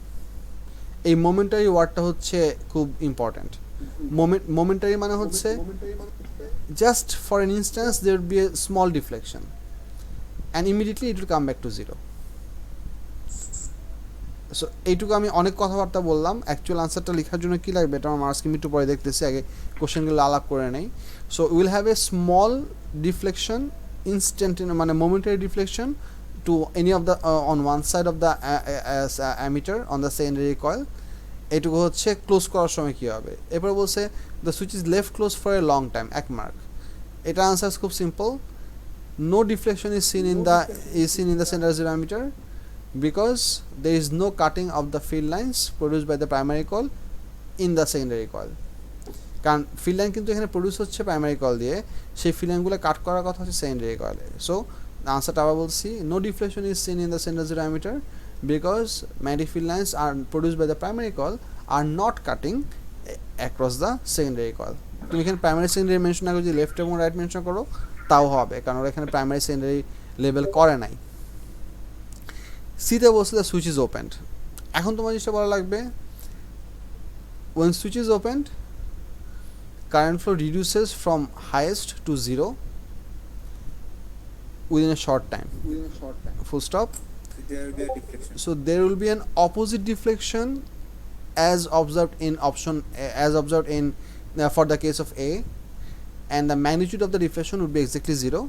A momentary wordটা হচ্ছে খুব important. Momentary মানে হচ্ছে just for an instance there will be a small deflection and immediately it will come back to zero. So এইটুকু আমি অনেক কথাবার্তা বললাম, অ্যাকচুয়াল আনসারটা লেখার জন্য কী লাগবে এটা আমার মার্কস একটু পরে দেখতেছি, আগে কোশ্চেনগুলো আলাপ করে নেই। So will have a small deflection instant মানে momentary deflection to any of the on one side of the ammeter on the secondary coil. এটুকু হচ্ছে ক্লোজ করার সময় কী হবে। এরপর বলছে the switch is left close for a long time, 1 mark. এটা আনসার খুব simple, no deflection is seen in the centre zero ammeter because there is no cutting of the field lines produced by the primary coil in the secondary coil। কারণ field line কিন্তু এখানে produce হচ্ছে primary coil দিয়ে, সেই field লাইনগুলো কাট করার কথা হচ্ছে সেকেন্ডারি কয়েলে। সো আনসারটা আবার বলছি, no deflection is seen in the centre zero ammeter because magnetic field lines are produced by the primary coil are not cutting across the secondary coil. তুমি এখানে প্রাইমারি সেকেন্ডারি মেনশন না করে যদি left এবং right mention করো তাও হবে, কারণ ওরা এখানে প্রাইমারি সেকেন্ডারি লেভেল করে নাই। সিতে বলছে দ্য সুইচ ইজ ওপেন্ড। এখন তোমার জিনিসটা বলা লাগবে, when switch is opened current flow reduces from highest to zero within a short time, full stop. There will be a deflection. So there will be an opposite deflection as observed in option as observed in for the case of A, and the magnitude of the deflection would be exactly zero,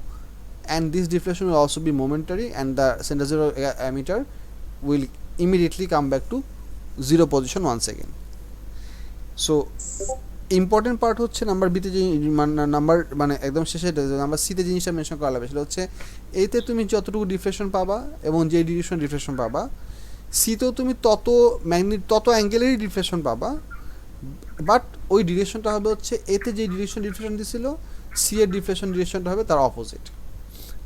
and this deflection will also be momentary, and the center zero ammeter will immediately come back to zero position once again. So important part হচ্ছে number বিতে যে number মানে একদম শেষে number সিতে জিনিসটা mention করা লাগবে, সেটা হচ্ছে এইতে তুমি যতটুকু ডিফ্লেকশন পাবা এবং যে ডিরেকশন ডিফ্লেকশন পাবা, সিতেও তুমি তত অ্যাঙ্গেলেরই ডিফ্লেকশন পাবা, বাট ওই ডিরেকশনটা হবে হচ্ছে এতে যে ডিরেকশন ডিফ্লেকশন দিছিল সি এর ডিরেকশনটা হবে তার opposite.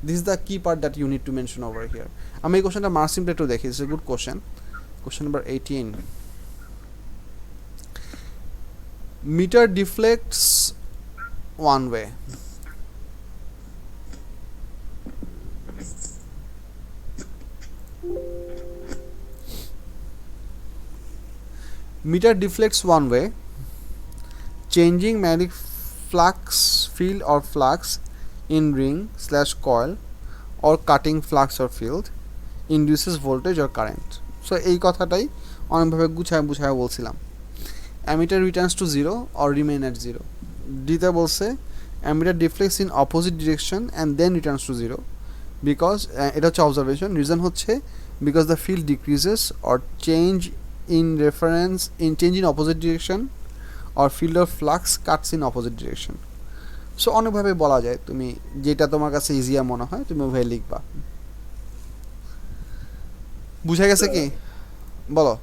This is the key part that you need to mention over here. আমি এই কোশ্চেনটা মার্কস একটু দেখি, it's a good question. Question number 18, meter deflects one way. Meter deflects one way, changing magnetic flux field or flux in ring/coil or cutting flux or field induces voltage or current. So এই কথাটাই অনেকভাবে গুছায় বলছিলাম। Ammeter returns to zero or remain at zero. ডিতে বলছে ammeter deflects in opposite direction and then returns to zero because এটা হচ্ছে observation. Reason হচ্ছে because the field decreases or change in opposite direction or field of flux cuts in opposite direction. So অনেকভাবে বলা যায়, তুমি যেটা তোমার কাছে ইজিয়া মনে হয় তুমি ওভাবে লিখবা। বুঝা গেছে কি বলো?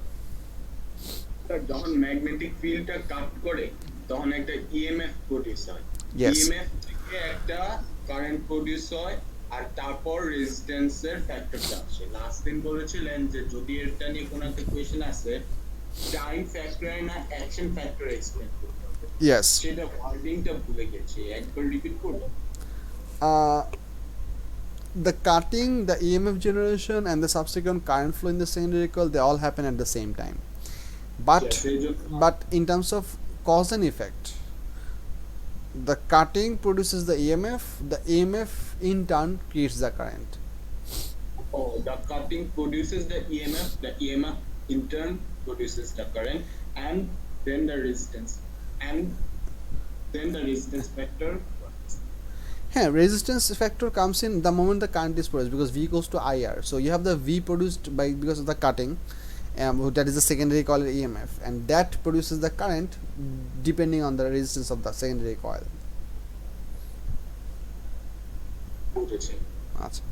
যখন ম্যাগনেটিক ফিল্ডটা কাট করে তখন একটা ইএমএফ প্রডিউস হয়, Yes. ইএমএফ থেকে একটা কারেন্ট প্রডিউস হয়, আর তারপর রেজিস্ট্যান্সের ফ্যাক্টরটা আসে। লাস্ট দিন বলেছিলেন যে যদি এটা নিয়ে কোনো একটা কোয়েশ্চেন আসে টাইম ফ্যাক্টর না অ্যাকশন ফ্যাক্টর এক্সপ্লেইন করতে হবে। Yes. সেটা ওয়ার্ডিংটা ভুলে গেছি, একবার রিপিট করব। The cutting, the EMF generation and the subsequent current flow in the secondary coil, they all happen at the same time. But in terms of cause and effect, the cutting produces the EMF in turn creates the current. Oh, the cutting produces the EMF in turn produces the current, and then the resistance factor. Yeah, resistance factor comes in the moment the current is produced because V goes to IR. So you have the V produced because of the cutting, that is the secondary coil EMF, and that produces the current depending on the resistance of the secondary coil. আচ্ছা,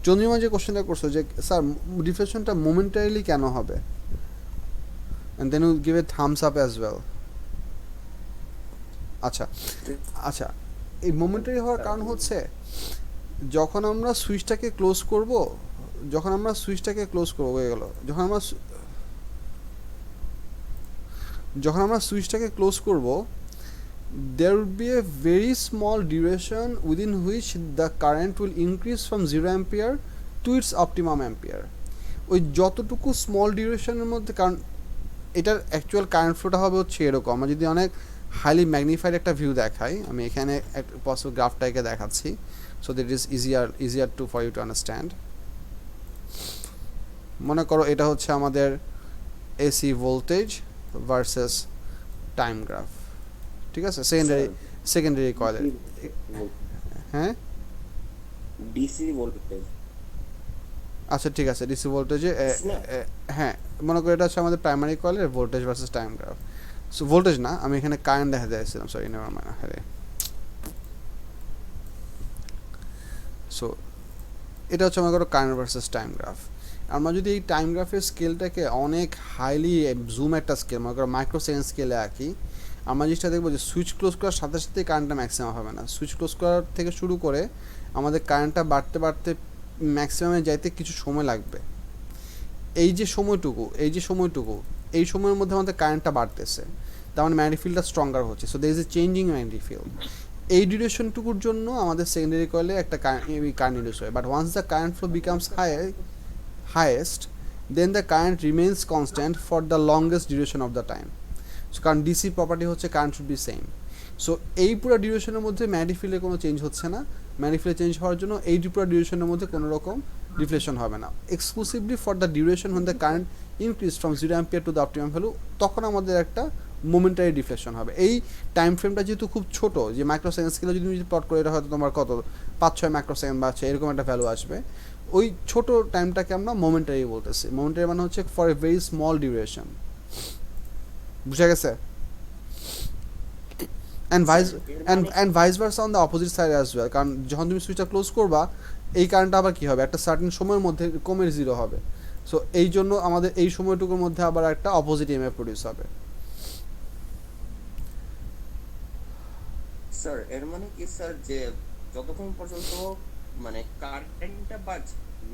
চন্দ্রিমা যে কোশ্চেনটা করছো যে sir ডিফ্লেকশনটা মোমেন্টারিলি কেন হবে, and then you give a thumbs up as well. আচ্ছা এই momentary হওয়ার কারণ হচ্ছে যখন আমরা সুইচটাকে ক্লোজ করব হয়ে গেল, যখন আমরা সুইচটাকে ক্লোজ করব there will be a very small duration within which the current will increase from 0 ampere to its optimum ampere. ওই যতটুকু স্মল ডিউরেশনের মধ্যে, কারণ এটার অ্যাকচুয়াল কারেন্ট ফ্লোটা হবে হচ্ছে এরকম, আমরা যদি অনেক হাইলি ম্যাগনিফাইড একটা ভিউ দেখাই, আমি এখানে একটা পসিবল গ্রাফটাকে দেখাচ্ছি so that is easier to for you to understand. মনে করো এটা হচ্ছে আমাদের AC voltage versus time graph, ঠিক আছে, সেকেন্ডারি কয়েলের। হ্যাঁ ডিসি ভোল্টেজ। আচ্ছা ঠিক আছে, ডিসি ভোল্টেজে হ্যাঁ মনে করি এটা হচ্ছে আমাদের প্রাইমারি কয়েলের voltage versus time graph. So voltage না, আমি এখানে কারেন্ট দেখা যাচ্ছিলাম, সরি নেভার মাইন্ড। হ্যাঁ সো এটা হচ্ছে মনে করো কারেন্ট ভার্সেস টাইম গ্রাফ। আমরা যদি এই টাইম গ্রাফের স্কেলটাকে অনেক হাইলি জুম একটা স্কেল মনে করো মাইক্রো সেকেন্ড স্কেলে আঁকি, আমরা জিনিসটা দেখবো যে সুইচ ক্লোজ করার সাথে সাথেই কারেন্টটা ম্যাক্সিমাম হবে না। সুইচ ক্লোজ করার থেকে শুরু করে আমাদের কারেন্টটা বাড়তে বাড়তে ম্যাক্সিমামে যাইতে কিছু সময় লাগবে। এই সময়ের মধ্যে আমাদের কারেন্টটা বাড়তেছে, তার মানে ম্যাগনেটিক ফিল্ডটা স্ট্রঙ্গার হচ্ছে, so there is a changing magnetic field. এই ডিউরেশনটুকুর জন্য আমাদের সেকেন্ডারি কয়েলে একটা কারেন্ট ইন্ডিউস হয়, but once the current flow becomes highest, then the current remains constant for the longest duration of the time. So কারণ DC property হচ্ছে current should be same. So এই পুরো ডিউরেশনের মধ্যে ম্যাগনেটিক ফিল্ডে কোনো চেঞ্জ হচ্ছে না, ম্যাগনেটিক ফিল্ডে চেঞ্জ হওয়ার জন্য এই পুরো ডিউরেশনের মধ্যে কোনো রকম ডিফ্লেকশন হবে না। Exclusively for the duration when the current increase from 0 ampere to the optimum value, তখন আমাদের একটা মোমেন্টারি ডিফ্লেকশন হবে। এই টাইম ফ্রেমটা যেহেতু খুব ছোট, যে মাইক্রো সেকেন্ড স্কেলে যদি প্লট করে এটা হয়তো তোমার কত 5-6 মাইক্রো সেকেন্ড বা এরকম একটা ভ্যালু আসবে, ওই ছোট টাইমটাকে আমরা মোমেন্টারি বলতেছি। মোমেন্টারি মানে হচ্ছে for a very small duration, বুঝা গেছে? And vice versa on the opposite side as well, কারণ যখন তুমি সুইচটা ক্লোজ করবা এই কারেন্টটা আবার কী হবে, একটা সার্টেন সময়ের মধ্যে কমে জিরো হবে। সো এই জন্য আমাদের এই সময়টুকুর মধ্যে আবার একটা অপোজিট ইএমএফ প্রডিউস হবে। স্যার এর মানে কি স্যার যে যতক্ষণ পর্যন্ত মানে কারেন্টটা বা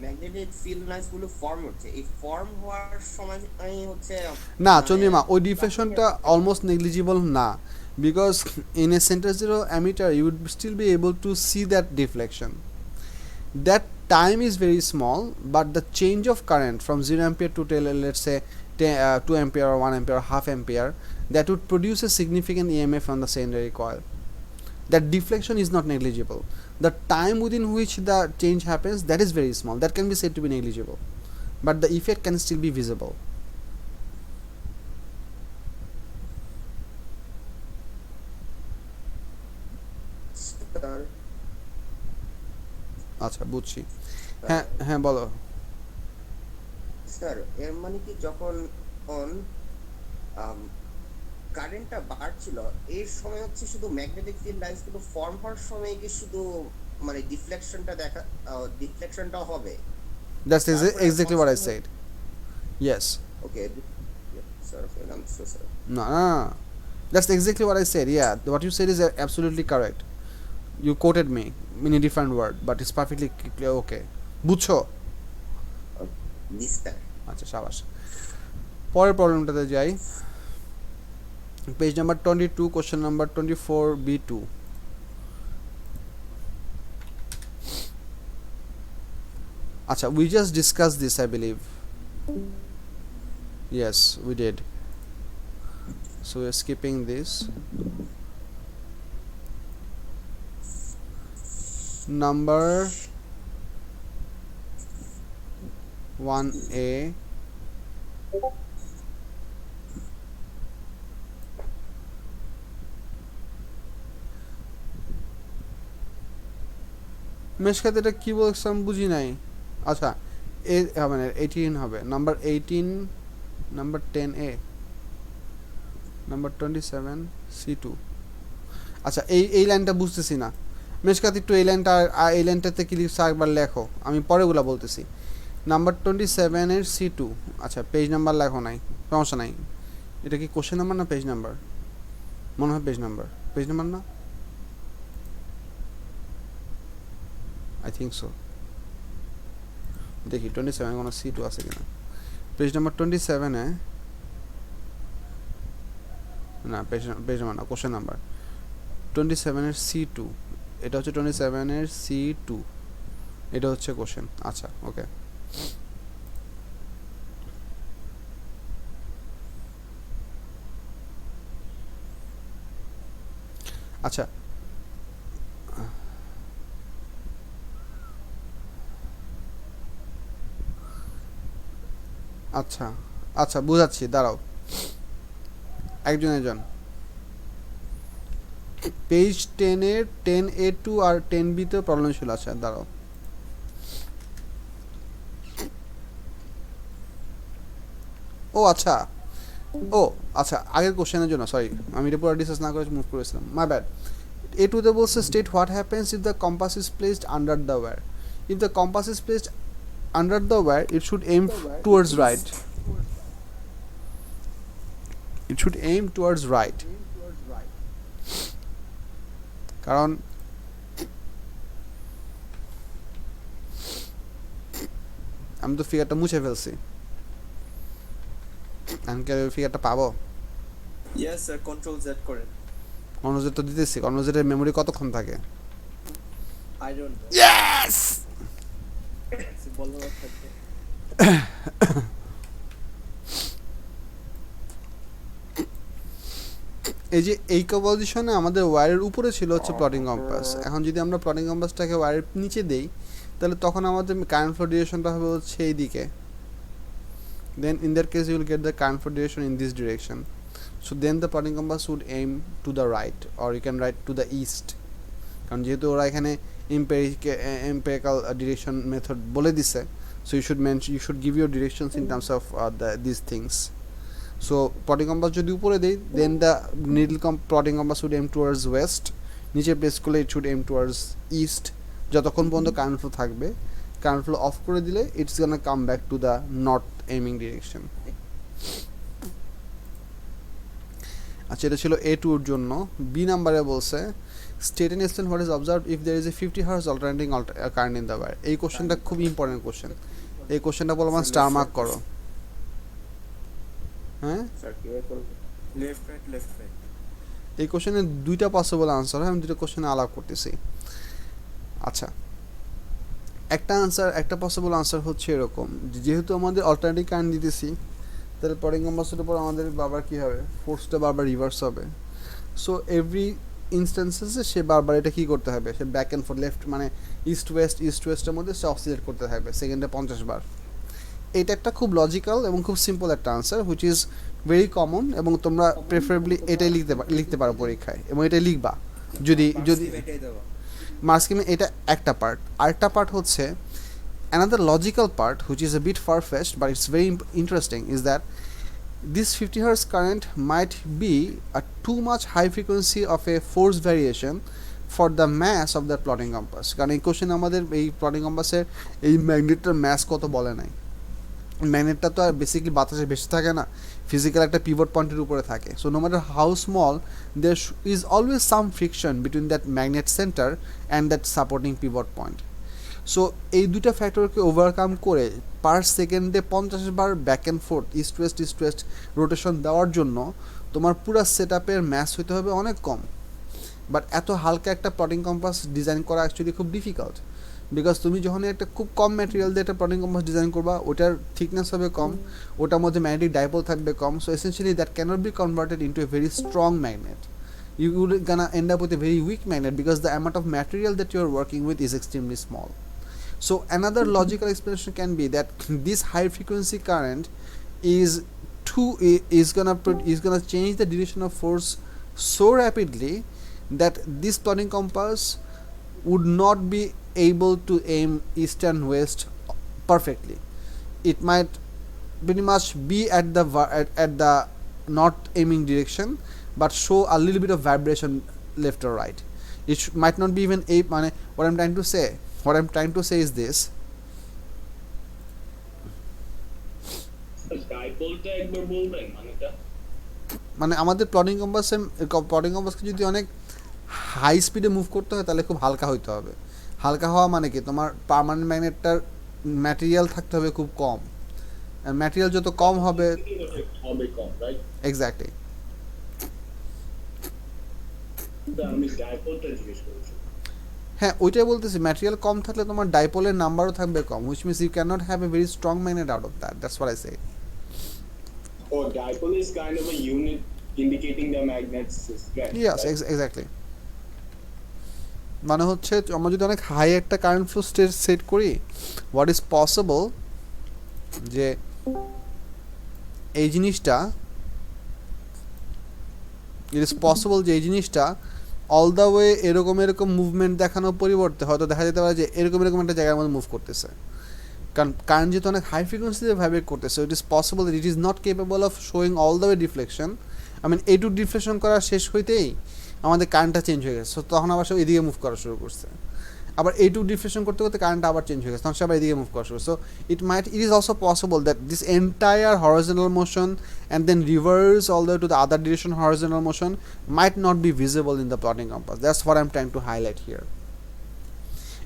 ম্যাগনেটিক ফিল্ড লাইন্স গুলো ফর্ম হচ্ছে, এই ফর্ম হওয়ার সময় হচ্ছে না চন্দ্রিমা, ওই ডিফ্লেকশনটা অলমোস্ট নেগলিজিবল না, because in a center zero ammeter you would still be able to see that deflection. That time is very small, but the change of current from 0 ampere to let's say 2 ampere or 1 ampere or half ampere, that would produce a significant EMF on the secondary coil. That deflection is not negligible. The time within which the change happens, that is very small, that can be said to be negligible, but the effect can still be visible. আচ্ছা বুঝছি, হ্যাঁ হ্যাঁ বলো। Sir এর মানে কি যখন কারেন্টটা বাড়ছিল এই সময় হচ্ছে শুধু ম্যাগনেটিক ফিল্ড লাইন্স গুলো ফর্ম হওয়ার সময় কি শুধু মানে ডিফ্লেকশনটা হবে? That's exactly what I said. Yes. Okay. Sir, I'm so sorry. No. That's exactly what I said. Yeah, what you said is absolutely correct. You quoted me in a different word, but it's perfectly clear. Okay. বুঝছো? আচ্ছা সাবাস। পরের প্রবলেমটাতে যাই, page number 22, question number 24B2. আচ্ছা, we just discussed this, I believe. Yes, we did. So we're skipping this. Number 1A. Mishkat এটা কি বলছিলাম বুঝি নাই। আচ্ছা এ হবে না, 18 হবে, number 18, number 10A, number 27 C2। আচ্ছা এই লাইনটা বুঝতেছি না মেশকাত, একটু এই লাইনটাতে কি লিখছো একবার লেখো, আমি পরেগুলা বলতেছি। নাম্বার 27 এর C2, আচ্ছা পেজ নাম্বার লেখো নাই, সমস্যা নাই। এটা কি কোশ্চেন নাম্বার না পেজ নাম্বার? মনে হয় পেজ নাম্বার না, I think so. দেখি 27 কোনো C2 আছে কিনা। পেজ নাম্বার 27 এ না, পেজ নাম্বার না, কোশ্চেন নাম্বার 27 এর C2, এটা হচ্ছে 27 এর C2, এটা হচ্ছে কোশ্চেন। আচ্ছা ওকে, আচ্ছা আচ্ছা আচ্ছা বুঝাচ্ছি, দাঁড়াও একজন একজন। পেজ 10 এর 10A2 আর 10B তে প্রবলেম ছিল। আচ্ছা দাঁড়াও, ও আচ্ছা ও আচ্ছা আগের কোশ্চেনের জন্য সরি, আমি এটা পুরো ডিসকাস না করে মুভ করেছিলাম, মাই ব্যাড। A2 তে বলছে state what happens if the compass is placed under the wire. If the compass is placed under the wire it should aim towards right, it should aim towards right, কারণ আমি তো ফিগারটা মুছে ফেলছি, আমি কি ফিগারটা পাবো? Yes, sir. Control Z করেন. কর্ণজেট তো দিতেছি, কর্ণজেটের মেমোরি কতক্ষণ থাকে? I don't know. ইয়েস বলো না থাকবে. এই যে এই পজিশনে আমাদের ওয়্যারের উপরে ছিল হচ্ছে প্লটিং কম্পাস। এখন যদি আমরা প্লটিং কম্পাসটাকে ওয়্যারের নিচে দেই তাহলে তখন আমাদের কারেন্ট ফ্লো ডিরেকশনটা হবে হচ্ছে এই দিকে। Then in that case you will get the current flow direction in this direction. So then the plotting compass would aim to the right or you can write to the east, কারণ যেহেতু ওরা এখানে empirical direction method বলে দিছে, so you should give your directions in terms of this things. So plotting compass যদি উপরে দেই then the needle plotting compass would aim towards West, নিচে প্লেস করলে it should aim towards east যতক্ষণ পর্যন্ত current flow থাকবে। Current flow off করে দিলে it's gonna come back to the north aiming direction. আচ্ছা এটা ছিল A2 এর জন্য। বি নাম্বারে বলছে state and explain what is observed if there is a 50 hertz alternating current in the wire. এই কোশ্চেনটা খুব ইম্পর্টেন্ট কোশ্চেন, এই কোশ্চেনটা বলো আমার স্টার মার্ক করো। হ্যাঁ Left, right. এই কোশ্চেনের দুইটা পসিবল আনসার হয়, আমি দুটো কোশ্চেনে আলাপ করতেছি। আচ্ছা একটা পসিবল আনসার হচ্ছে এরকম, যেহেতু আমাদের অল্টারনেটিভ কারেন্ট দিতেছি তাহলে প্লটিং কম্পাসের উপর আমাদের বারবার কী হবে, ফোর্সটা বারবার রিভার্স হবে। সো এভরি ইনস্ট্যান্সেসে সে বারবার এটা কী করতে হবে, সে ব্যাক অ্যান্ড ফোর লেফট মানে ইস্ট ওয়েস্টের মধ্যে সে অক্সিলেট করতে থাকবে সেকেন্ডে 50 বার। এটা একটা খুব লজিক্যাল এবং খুব সিম্পল একটা answer which is very common, এবং তোমরা প্রেফারেবলি এটাই লিখতে পারো পরীক্ষায় এবং এটাই লিখবা যদি মার্কস স্কিমে। এটা একটা পার্ট। আরেকটা পার্ট হচ্ছে another logical part which is a bit far-fetched but it's very interesting is that this 50 hertz current might be a too much high frequency of a force variation for the mass of the plotting compass, কারণ এই question আমাদের এই plotting কম্পাসের এই ম্যাগনেটটার mass কত বলে নাই। ম্যাগনেটটা তো আর basically বাতাসে বেশি থাকে না, ফিজিক্যাল একটা পিভট পয়েন্টের উপরে থাকে। So no matter how small there is always some friction between that magnet centre and that supporting pivot point. So এই দুইটা ফ্যাক্টরকে ওভারকাম করে পার সেকেন্ডে 50 বার back and forth east west rotation দেওয়ার জন্য তোমার পুরো সেট আপের ম্যাস হতে হবে অনেক কম। বাট এত হালকা একটা প্লটিং কম্পাস ডিজাইন করা অ্যাকচুয়ালি খুব ডিফিকাল্ট, বিকজ তুমি যখন একটা খুব কম ম্যাটেরিয়াল দিয়ে একটা প্লটিং কম্পাস ডিজাইন করবা ওটার থিকনেস হবে কম, ওটার মধ্যে ম্যাগনেটিক ডাইপোল থাকবে কম। So essentially that can't be converted into a very strong magnet. You would gonna end up with a very weak magnet because the amount of material that you are working with is extremely small. So another logical explanation can be that this high frequency current is gonna change the direction of force so rapidly that this plotting compass would not be able to aim east and west perfectly. It might pretty much be at the north aiming direction but show a little bit of vibration left or right. It might not be even what I'm trying to say is this. ডাইপোলটা একবার বলবেন মানে আমাদের plotting কম্পাসকে যদি অনেক high স্পিডে move করতে হয় তাহলে খুব হালকা হইতে হবে। হালকা হওয়া মানে কি, তোমার পার্মানেন্ট ম্যাগনেটটার ম্যাটেরিয়াল থাকতে হবে খুব কম, আর ম্যাটেরিয়াল যত কম হবে কম, রাইট? এক্স্যাক্টলি। আমি ডাইপোলটা জিজ্ঞেস করেছি। হ্যাঁ ওইটাই বলতেছি, ম্যাটেরিয়াল কম থাকলে তোমার ডাইপোলের নাম্বারও থাকবে কম, which means you cannot have a very strong magnet out of that. That's what I say. Oh, dipole is kind of a unit indicating the magnet's strength. Yes, right? exactly. মানে হচ্ছে আমরা যদি অনেক high একটা current flow state set করি, what is possible যে এই জিনিসটা, ইট ইজ পসিবল যে এই জিনিসটা অল দ্য ওয়ে এরকম মুভমেন্ট দেখানোর পরিবর্তে হয়তো দেখা যেতে পারে যে এরকম একটা জায়গার মধ্যে মুভ করতেছে, কারণ কারেন্ট যেহেতু অনেক হাই ফ্রিকোয়েন্সিতে ভাইব্রেট করতেছে, it is possible that it is not capable of showing all the way deflection. I mean এইটুক ডিফ্লেকশন করা শেষ হইতেই আমাদের কারেন্টটা চেঞ্জ হয়ে গেছে, সো তখন আবার সব এদিকে মুভ করা শুরু করছে, আবার এইটুক ডিফ্লেকশন করতে করতে কারেন্টটা আবার চেঞ্জ হয়ে গেছে, তখন সে আবার এদিকে মুভ করা শুরু। So it is also possible that this entire horizontal motion and then reverse all the way to the other direction horizontal motion might not be visible in the plotting compass. That's what I'm trying to highlight here.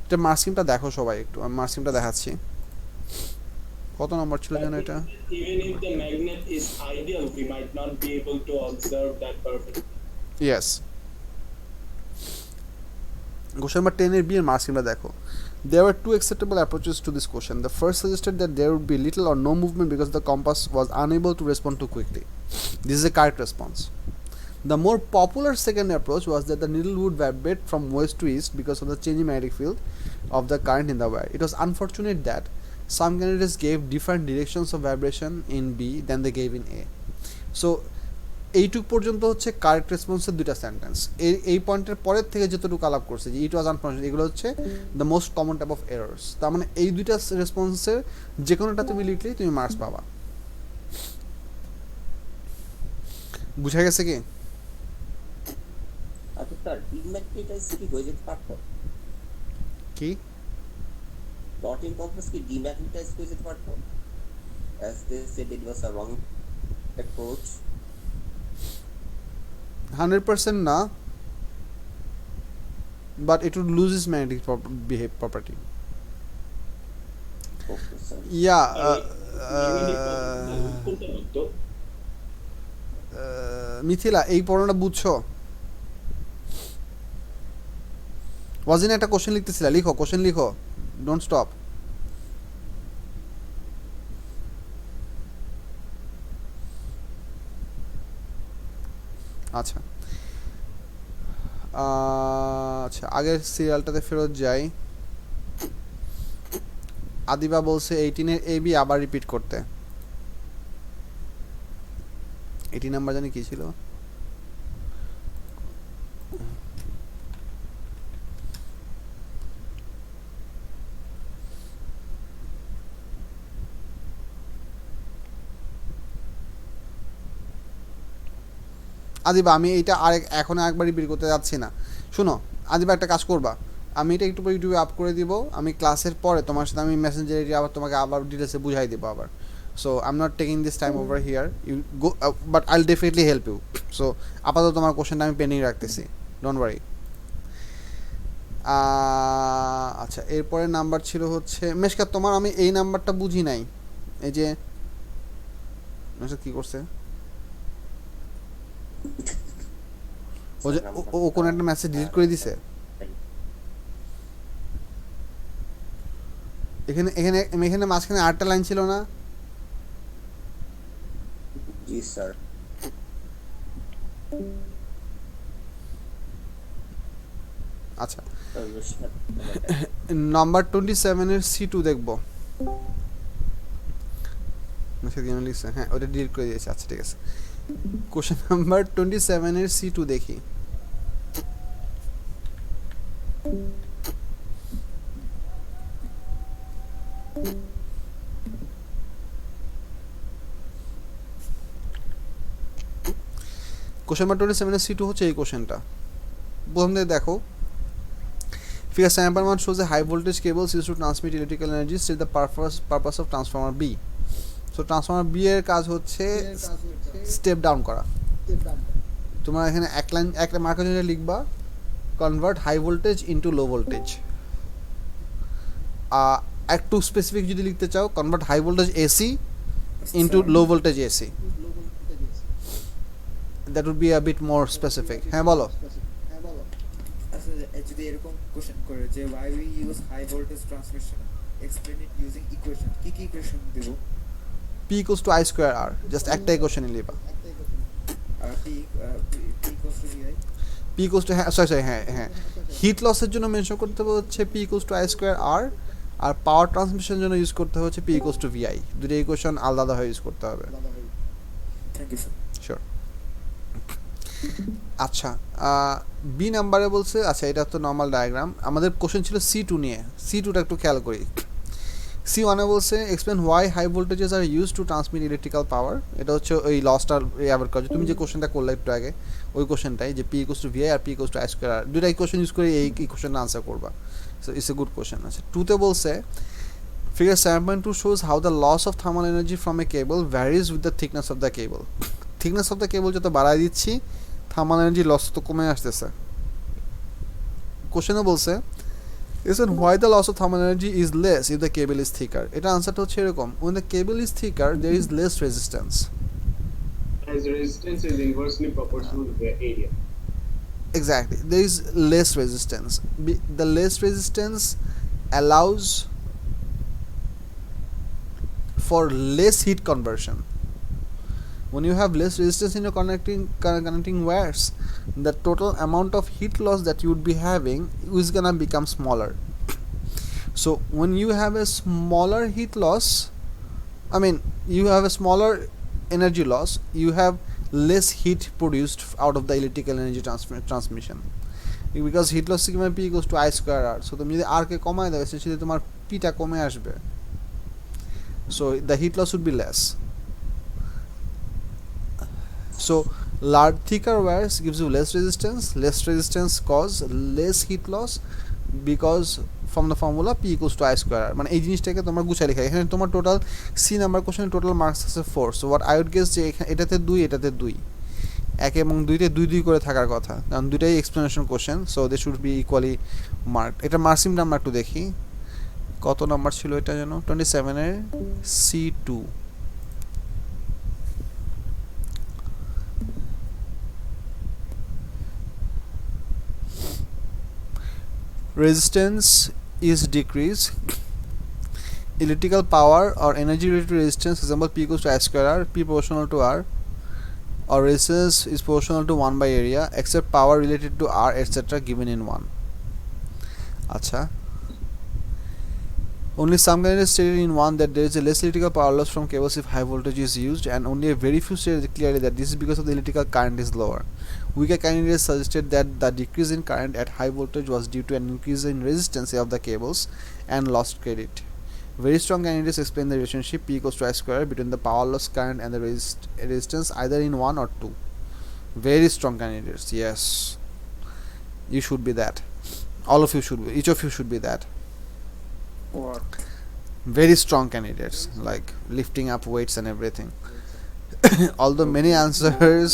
এটা মার্কসিমটা দেখো সবাই একটু, আমি মার্কসিমটা দেখাচ্ছি। কত নম্বর ছিল জানো এটা? Even if the magnet is ideal, we might not be able to observe that perfectly. Yes. Question number 10 এর বি এর মার্কসিমটা দেখো। There were two acceptable approaches to this question. The first suggested that there would be little or no movement because the compass was unable to respond too quickly. This is a correct response. The more popular second approach was that the needle would vibrate from west to east because of the changing magnetic field of the current in the wire. It was unfortunate that some candidates gave different directions of vibration in B than they gave in A. So এইটুক পর্যন্ত হচ্ছে correct রেসপন্সের দুইটা sentence. এই পয়েন্টের পরের থেকে যতটুকু আলাপ করছে যে ইট ওয়াজ আনফর্চুনেট, এগুলো হচ্ছে the most common type of errors. তার মানে এই দুইটা রেসপন্সের যে কোনোটা তুমি লিখলেই তুমি মার্কস পাবা। বুঝা গেছে কি? আচ্ছা স্যার, ডিম্যাগনেটাইজ কি হয়ে যেতে পারতো? কি প্লটিং কম্পাস কি ডিম্যাগনেটাইজ হয়ে যেতে পারতো? As they said it was a wrong approach. 100% না, but it would lose its magnetic property. Okay, sir. Yeah. Mithila এই পড়াটা বুঝছো? ওয়াজিন একটা কোশ্চেন লিখতেছিলা, লিখো কোশ্চেন লিখো, ডোন্ট স্টপ। আচ্ছা আচ্ছা, আগের সিরিয়ালটাতে ফেরত যাই। আদিবা বলছে 18 এর এবি আবার রিপিট করতে। 18 নাম্বার জানি কি ছিল? আদিবা আমি এইটা এখন একবার রিপিট করতে যাচ্ছি না। শুনো আদিবা, একটা কাজ করবা, আমি এটা একটু পরে ইউটিউবে আপ করে দিব, আমি ক্লাসের পরে তোমার সাথে আমি মেসেঞ্জারে আবার তোমাকে আবার ডিটেলসে বুঝাই দেবো আবার। So I am not taking this time over here, you go, but I'll definitely help you. So আপাতত তোমার কোশ্চেনটা আমি পেন্ডিং রাখতেছি, ডোন্ট ওয়ারি। আচ্ছা, এরপরে নাম্বার ছিল হচ্ছে মেশকাত, তোমার আমি এই নাম্বারটা বুঝি নাই। এই যে কী করছে ও, যে ও কোন একটা মেসেজ ডিলিট করে দিছে। এখানে এখানে এখানে মাঝখানে আটটা লাইন ছিল না? জি স্যার। আচ্ছা, নাম্বার 27 এর C2 দেখবো। লিখছে, হ্যাঁ ওটা ডিলিট করে দিয়েছে। আচ্ছা ঠিক আছে, কোশ্চেন নাম্বার 27 এর C2 দেখি। কোশ্চেন নাম্বার 27 এর C2 হচ্ছে এই কোশ্চেনটা। প্রথম থেকে দেখো, figure 7.1 shows a high voltage cables used to transmit electrical energy. State the purpose of transformer B. So transformer B এর কাজ হচ্ছে স্টেপ ডাউন করা। তোমরা এখানে একটা মার্কের জন্য লিখবা convert high voltage into low voltage. একটু স্পেসিফিক যদি লিখতে চাও, convert high voltage AC into low voltage AC. That would be a bit more specific. হ্যাঁ বলো। আচ্ছা, যদি এরকম কোশ্চেন করে যে why we use high voltage transmission, explain it using equation, কি কি ইকুয়েশন দেব? P equals to I square R, just একটা ইকুয়েশন লিখবা। আর P equals to VI, P P equals to sorry হ্যাঁ হিট লসের জন্য মেনশন করতে হবে হচ্ছে P equals to I square R, আর পাওয়ার ট্রান্সমিশনের জন্য ইউজ করতে হবে হচ্ছে পি ইকুয়ালস টু ভিআই। দুটো ইকুয়েশন আলাদা হয়ে ইউজ করতে হবে। Thank you sir. শিওর। আচ্ছা বি নাম্বারে বলছে, আচ্ছা এটা তো নর্মাল ডায়াগ্রাম, আমাদের কোশ্চেন ছিল সি টু নিয়ে। সি টুটা একটু খেয়াল করি। সি ওয়ানে বলছে explain why high voltages are use to transmit electrical power. এটা হচ্ছে ওই লসটার অ্যাভয়েড করা। তুমি যে কোশ্চেনটা করলে একটু আগে ওই কোশ্চেনটাই, যে পি ইকুয়ালস টু ভিআই আর P equals to I square R, দুইটা ইকুয়েশন ইউজ করে এই কোশ্চেনটা আনসার করবা। So it's a good question. আচ্ছা টুতে বলছে figure 7.2 shows how the loss of thermal energy from a cable varies with the thickness of the cable. thickness of the cable যত বাড়াই দিচ্ছি থার্মাল এনার্জি লস তো কমে আসতেছে। কোশ্চেনে বলছে listen why the loss of thermal energy is less if the cable is thicker. এটা আনসারটা হচ্ছে এরকম, when the cable is thicker there is less resistance. As resistance is inversely proportional to the area. Exactly, there is less resistance. The less resistance allows for less heat conversion. When you have less resistance in your connecting wires, the total amount of heat loss that you would be having is gonna become smaller. So when you have a smaller heat loss, I mean you have a smaller energy loss, you have less heat produced out of the electrical energy transmission, because heat loss sigma p equals to I square r. So তুমি যদি r কে কমায় দাও সেক্ষেত্রে তোমার p টা কমে আসবে, so the heat loss would be less. So large thicker wires gives you less resistance cause less heat loss, because from the formula p equals to I square r. মানে এই জিনিসটাকে তোমরা গুছিয়ে লেখা। এখানে তোমার টোটাল সি নাম্বার কোশ্চেনে total marks আছে 4, so what I would guess যে এটাতে 2 এটাতে 2, 1 এবং 2তে 2 2 করে থাকার কথা, কারণ দুইটাই explanation question, so they should be equally marked. এটা মার্কসিমটা আমরা একটু দেখি কত নাম্বার ছিল এটা যেন, 27 এর C2। Resistance is decreased. Electrical power or energy related to resistance, example P equals to I square r, P proportional to R, or resistance is proportional to 1 by area, except power related to R etc. given in 1. Acha. Only some cases stated in 1 that there is a less electrical power loss from cables if high voltage is used, and only a very few stated clearly that this is because of the electrical current is lower. Weaker candidates suggested that the decrease in current at high voltage was due to an increase in resistance of the cables and lost credit. Very strong candidates explain the relationship P equals to I square between the power loss current and the resistance either in 1 or 2. Very strong candidates, yes. You should be that. All of you should be, each of you should be that. What? Very strong candidates, like lifting up weights and everything. Although many answers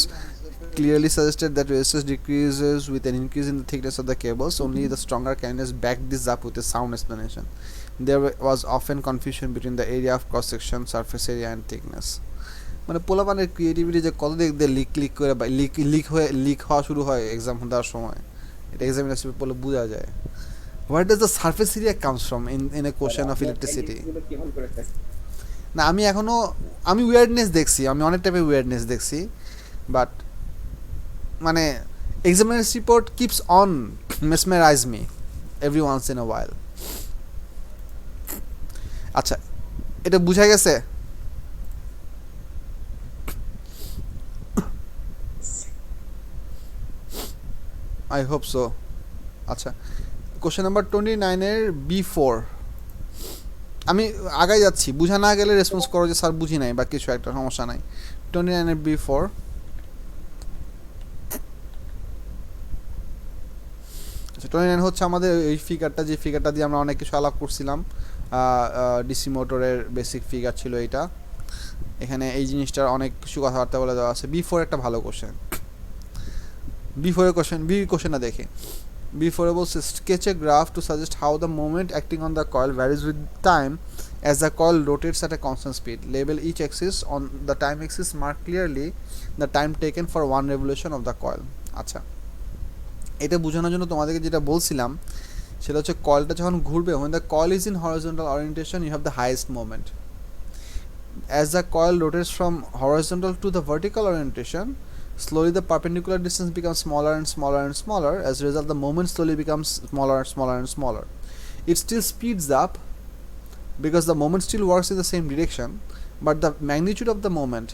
clearly suggested that resistance decreases with an increase in the thickness of the cables, only the stronger candidates backed this up with a sound explanation. There was often confusion between the area of cross section, surface area and thickness. মানে পোলাপানের creativity যে কত দিক দিয়ে leak করে leak হওয়া শুরু হয় exam দেওয়ার সময়, এটা এক্সামিনেশন পড়লে বোঝা যায়। Where does the surface area comes from in a question of electricity? না আমি উইয়ার্ডনেস দেখছি, আমি অনেক টাইপের উইয়ার্ডনেস দেখছি, বাট মানে examiners report keeps on mesmerize me every once in a while. আচ্ছা এটা বুঝা গেছে? I hope so. আচ্ছা কোশ্চেন নাম্বার 29 এর B4, আমি আগাই যাচ্ছি, বুঝা না গেলে রেসপন্স করো যে স্যার বুঝি নাই বা কিছু একটা, সমস্যা নাই। 29 এর B4, আচ্ছা 29 হচ্ছে আমাদের এই ফিগারটা, যে ফিগারটা দিয়ে আমরা অনেক কিছু আলাপ করছিলাম, ডিসি মোটরের বেসিক ফিগার ছিল এইটা। এখানে এই জিনিসটার অনেক কিছু কথাবার্তা বলে দেওয়া আছে। B4 একটা ভালো কোশ্চেন। B4 এর কোশ্চেনটা দেখে B4 বলছে sketch a graph to suggest how the moment acting on the coil varies with time as the coil rotates at a constant speed. Label each axis. On the time axis mark clearly the time taken for one revolution of the coil. আচ্ছা এটা বোঝানোর জন্য তোমাদেরকে যেটা বলছিলাম সেটা হচ্ছে কয়েলটা যখন ঘুরবে, when the coil is in horizontal orientation you have the highest moment. As the coil rotates from horizontal to the vertical orientation slowly the perpendicular distance becomes smaller and smaller and smaller. As a result, the moment slowly becomes smaller and smaller and smaller. It still speeds up because the moment still works in the same direction, but the magnitude of the moment,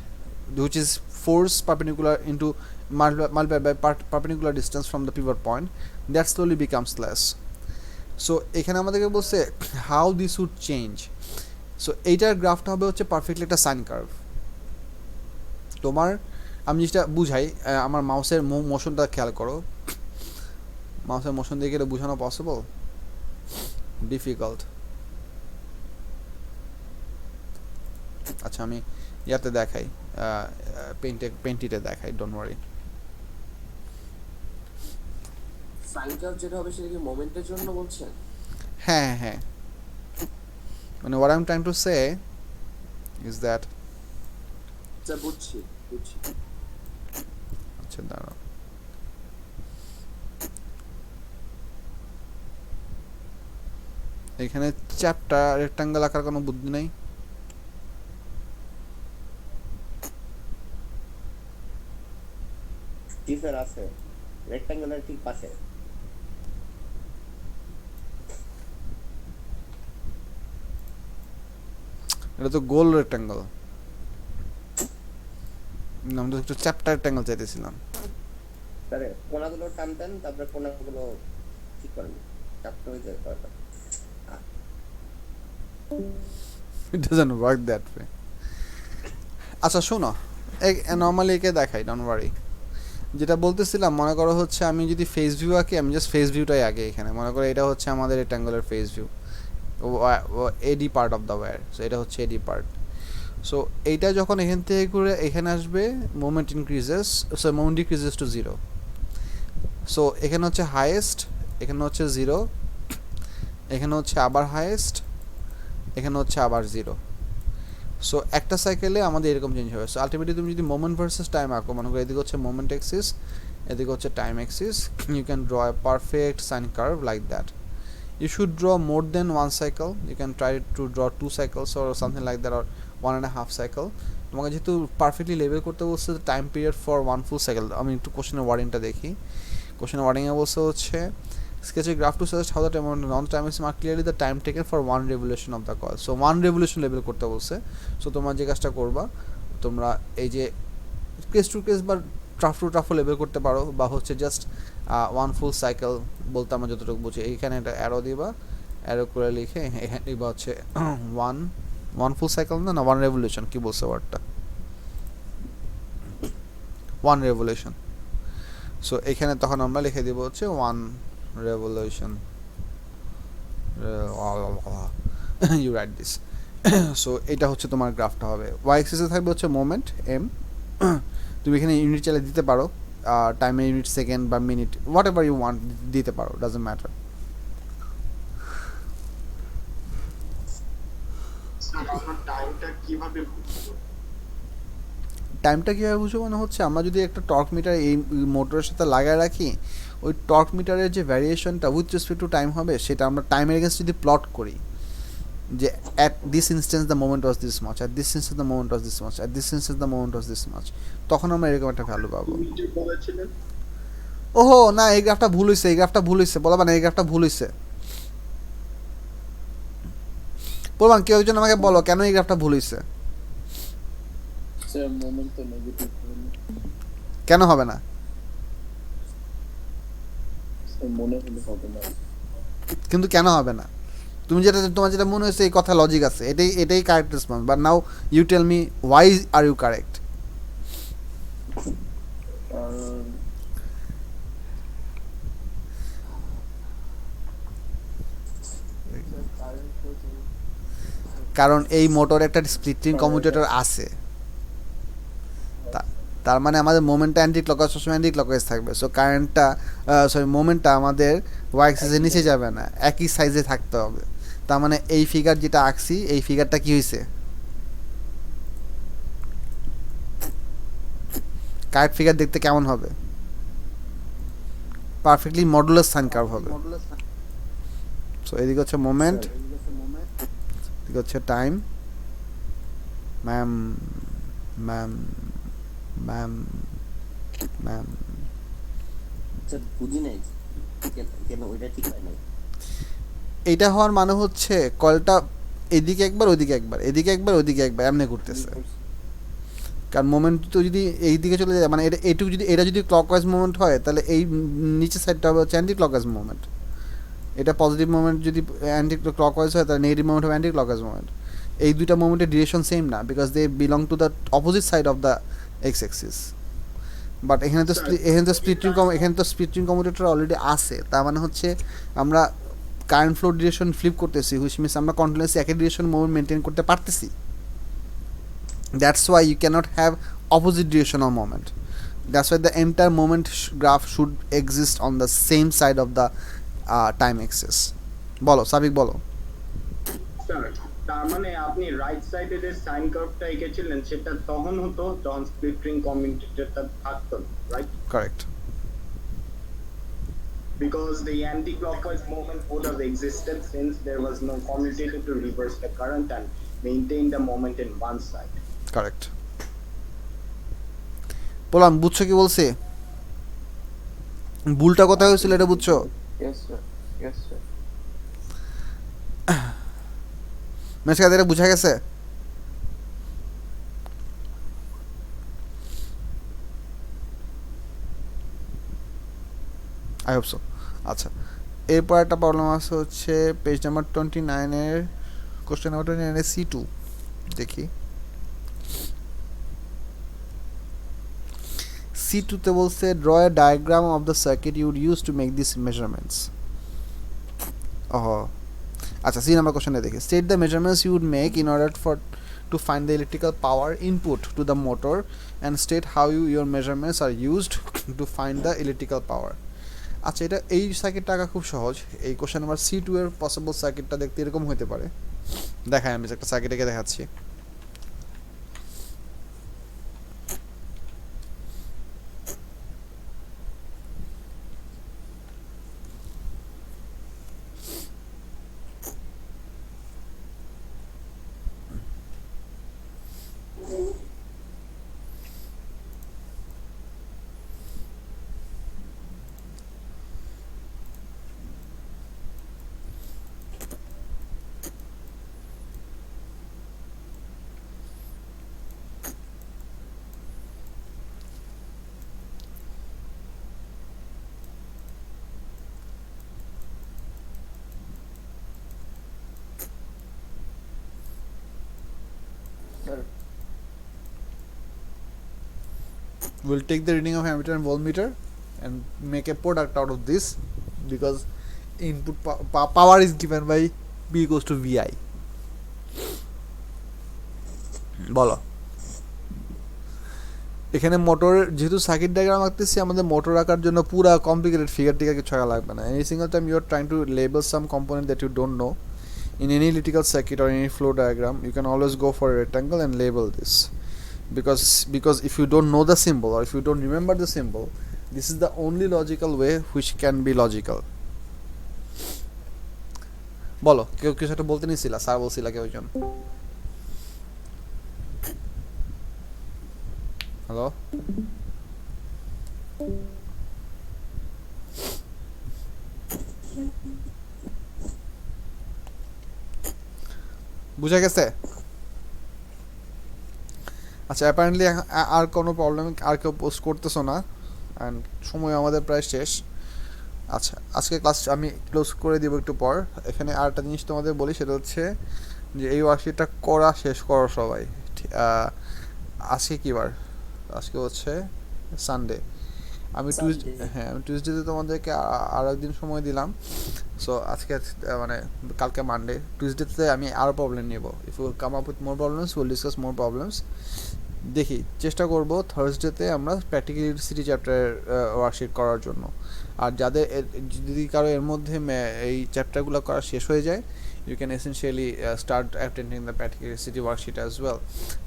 which is force perpendicular into multiplied by perpendicular distance from the pivot point, that slowly becomes less. So এখানে আমাদেরকে বলছে how this would change. So এইটার গ্রাফটা হবে হচ্ছে perfectly একটা sign curve. তোমার আমি যেটা বুঝাই, আমার মাউসের মোশনটা খেয়াল করো, মাউসের মোশন দিয়ে এটা বোঝানো পসিবল? ডিফিকাল্ট। আচ্ছা আমি ইয়াতে দেখাই, পেন্টিতে দেখাই, ডোন্ট ওয়ারি। সাইন কার্ভ যেটা হবে সেটা কি মোমেন্টের জন্য বলছেন? হ্যাঁ হ্যাঁ, মানে what I'm trying to say is that আচ্ছা বুঝছি। আচ্ছা দাঁড়াও, এখানে চ্যাপটা রেক্টাঙ্গেল আকার কোনো বুদ্ধি নাই। জি স্যার আছে, রেক্টাঙ্গুলার ঠিক পাশে। এটা তো গোল রেক্টাঙ্গেল, আমি তো একটু চ্যাপ্টা রেক্টাঙ্গেল চাইতেছিলাম। স্যার কোণাগুলো টানতেন, তারপরে কোণাগুলো ঠিক করেন, চাপটা হয়ে যায়। It doesn't work that way. আচ্ছা শোনো, নর্মালি একে দেখাই, ডোন্ট ওয়ারি। যেটা বলতেছিলাম, মনে করো হচ্ছে আমি যদি ফেস ভিউ আঁকি, আমি জাস্ট ফেস ভিউটাই আগে এখানে মনে করো এটা হচ্ছে আমাদের rectangular face view, AD part of the wire. So এটা হচ্ছে এডি পার্ট। সো এইটা যখন এখান থেকে করে এখানে আসবে, moment increases, so moment decreases to zero. So এখানে হচ্ছে হাইয়েস্ট, এখানে হচ্ছে জিরো, এখানে হচ্ছে আবার হাইয়েস্ট, এখানে হচ্ছে আবার জিরো। সো একটা সাইকেলে আমাদের এরকম চেঞ্জ হবে। সো আলটিমেটলি তুমি যদি মোমেন্ট ভার্সেস টাইম আঁকো, মনে করো এদিকে হচ্ছে মোমেন্ট এক্সিস, এদিকে হচ্ছে time axis, you can draw a perfect sine curve like that. You should draw more than one cycle. You can try to draw 2 cycles or something like that, or 1.5 cycle. তোমাকে যেহেতু perfectly label করতে বলছে time period for 1 full cycle, আমি একটু কোশ্চেনের ওয়ার্ডিংটা দেখি। কোশ্চেনের ওয়ার্ডিংয়ে বলছে হচ্ছে sketch a graph to suggest how the time on time is marked clearly the time taken for 1 revolution of the coil. So 1 revolution label করতে বলছে। সো তোমরা যে কাজটা করবা, তোমরা এই যে কেস টু কেস বা ট্রাফ টু ট্রাফও লেবেল করতে পারো, বা হচ্ছে জাস্ট 1 ফুল সাইকেল বলতে আমরা যতটুকু বুঝি, এইখানে একটা অ্যারো দিবা, অ্যারো করে লিখে এখানে দিবা হচ্ছে 1 ফুল সাইকেল না 1 রেভলিউশন, কি বলছে ওয়ার্ডটা, 1 রেভলিউশন। সো এখানে তখন আমরা লিখে দিব হচ্ছে 1 revolution, you write this. So এটা হচ্ছে তোমার গ্রাফটা হবে। ওয়াই এক্সিসে থাকবে হচ্ছে মোমেন্ট এম, তুমি এখানে ইউনিট চাইলে দিতে পারো, টাইমে ইউনিট, সেকেন্ড বা minute, whatever you want দিতে পারো, ডাজন্ট ম্যাটার। টাইমটা কীভাবে বুঝবো মানে হচ্ছে আমরা যদি একটা টর্ক মিটার এই মোটরের সাথে লাগায় রাখি, ওই টর্ক মিটারের যে ভ্যারিয়েশনটা উইথ রেসপেক্ট টু টাইম হবে, সেটা আমরা টাইমের এগেন্স্ট যদি প্লট করি, যে at this instance the moment was this much, at this instance the moment was this much, at this instance the moment was this much, তখন আমরা এরকম একটা ভ্যালু পাবো। ওহো না, এই গ্রাফটা ভুল হয়েছে, এই গ্রাফটা ভুল হয়েছে, বলবা না এই গ্রাফটা ভুল হয়েছে, বলবান কেউ একজন আমাকে বলো কেন এই গ্রাফটা ভুল হয়েছে, কেন হবে না? কিন্তু কেন হবে না? তুমি যেটা, তোমার যেটা মনে হয়েছে এই কথা লজিক আছে, এটাই correct response. But now you tell me why are you correct? কারণ এই মোটরে একটা স্প্লিটিং কমিউটেটর আছে, তার মানে আমাদের মোমেন্টটা অ্যান্টি ক্লকওয়াইজ, সবসময় অ্যান্টি ক্লকওয়াইজ থাকবে। সো কারেন্টটা মোমেন্টটা আমাদের ওয়াই অ্যাক্সিসের নিচে যাবে না, একই সাইজে থাকতে হবে। তার মানে এই ফিগার যেটা আঁকছি, এই ফিগারটা কি হয়েছে, কারেক্ট ফিগার দেখতে কেমন হবে? পারফেক্টলি মডুলাস সাইন কার্ভ হবে। সো এদিকে হচ্ছে মোমেন্ট, এদিকে হচ্ছে time. Ma'am ma'am ma'am ma'am sir বুঝি নাই কেন ওইটা ঠিক হয় নাই। এইটা হওয়ার মানে হচ্ছে কয়েলটা এদিকে একবার ওইদিকে একবার, এদিকে একবার ওইদিকে একবার এমনি ঘুরতেছে। কারণ মোমেন্ট তো যদি এই দিকে চলে যায়, মানে এটা এইটুকু যদি এটা যদি ক্লকওয়াইজ মুভমেন্ট হয় তাহলে এই নিচের সাইডটা হবে হচ্ছে অ্যান্টি ক্লকওয়াইজ মুভমেন্ট। এটা পজিটিভ মুভমেন্ট যদি অ্যান্টি ক্লকওয়াইজ হয় তাহলে নেগেটিভ মুভমেন্ট হবে অ্যান্টি ক্লকওয়াইজ মুভমেন্ট। এই দুইটা মুভমেন্টের ডিরেকশন সেম না, because they belong to the opposite side of the X axis. But এখানে তো স্প্লিটিং কমিউটেটর অলরেডি আছে, তার মানে হচ্ছে আমরা কারেন্ট ফ্লো ডিরেকশন ফ্লিপ করতেছি, হুইচ মিনস আমরা কন্টিনিউয়াসলি একই ডিরেকশন মুভমেন্ট মেনটেন করতে পারতেছি। That's why you cannot have opposite direction of moment. That's why the entire moment graph should exist on the same side of the time axis. বলো সাবিক বলো। Sir তার মানে আপনি right সাইডে যে সাইন কার্ভটা এঁকেছিলেন সেটা তখন হতো যখন স্প্লিটিং কমিউটেটরটা থাকতো, right? Correct. Because the anti-clockwise movement would have existed since there was no commutator to reverse the current and maintain the moment in one side. Correct. বললাম বুঝছো কি বলছে? ভুলটা কোথায় হয়েছিল এটা বুঝছো? Yes sir, yes sir. মেসকা এটা বুঝা গেছে? I hope so. আচ্ছা, এরপর একটা প্রবলেম আছে হচ্ছে পেজ নাম্বার 29-এর কোশ্চেন নাম্বার 29-এর C2 দেখি। C2 তে বলছে draw a diagram of the circuit you would use to make this measurements. আচ্ছা, সি নাম্বার কোশ্চেনে দেখি। State the measurements you would make in order for to find the electrical power input to the motor and state how your measurements are used to find the electrical পাওয়ার। আচ্ছা, এটা এই সার্কিটটা আঁকা খুব সহজ। এই কোশ্চেন নাম্বার C2 এর possible সার্কিটটা দেখতে এরকম হতে পারে। দেখাই আমি একটা সার্কিটকে দেখাচ্ছি। We'll take the reading of ammeter and voltmeter and make a product out of this, because input power is given by B equals to VI. বলো, এখানে মোটর যেহেতু সার্কিট ডায়াগ্রাম আঁকতেছি, আমাদের মোটর আঁকার জন্য পুরো কমপ্লিকেটেড ফিগার টিকা কিছু আঁকা লাগবে না। Any single time you are trying to label some component that you don't know in any electrical circuit or any flow diagram, you can always go for a rectangle and label this, because if you don't know the symbol or if you don't remember the symbol, this is the only logical way which can be logical. বলো, কেউ কিছু একটা বলতে নিছিলা? Sir বলছিলা কেউ জন? Hello, বুঝা গেছে? আচ্ছা, অ্যাপারেন্টলি আর কোনো প্রবলেম আর কেউ পোস্ট করতেছো না, অ্যান্ড সময় আমাদের প্রায় শেষ। আচ্ছা, আজকে ক্লাস আমি ক্লোজ করে দিব একটু পর। এখানে আরেকটা জিনিস তোমাদের বলি, সেটা হচ্ছে যে এই ওয়ার্কশিটটা করা শেষ করো সবাই। আজকে কী বার? আজকে হচ্ছে সানডে। আমি টিউসডেতে তোমাদেরকে আরও একদিন সময় দিলাম। সো আজকে মানে কালকে মানডে, টিউসডেতে আমি আরও প্রবলেম নেব। If you come up with more problems will discuss more problems. দেখি, চেষ্টা করব থার্সডেতে আমরা প্র্যাকটিক্যাল ইলেকট্রিসিটি চ্যাপ্টারের ওয়ার্কশিট করার জন্য। আর যাদের যদি কারো এর মধ্যে এই চ্যাপ্টারগুলো করা শেষ হয়ে যায়, you can essentially start attending the practical electricity worksheet as well.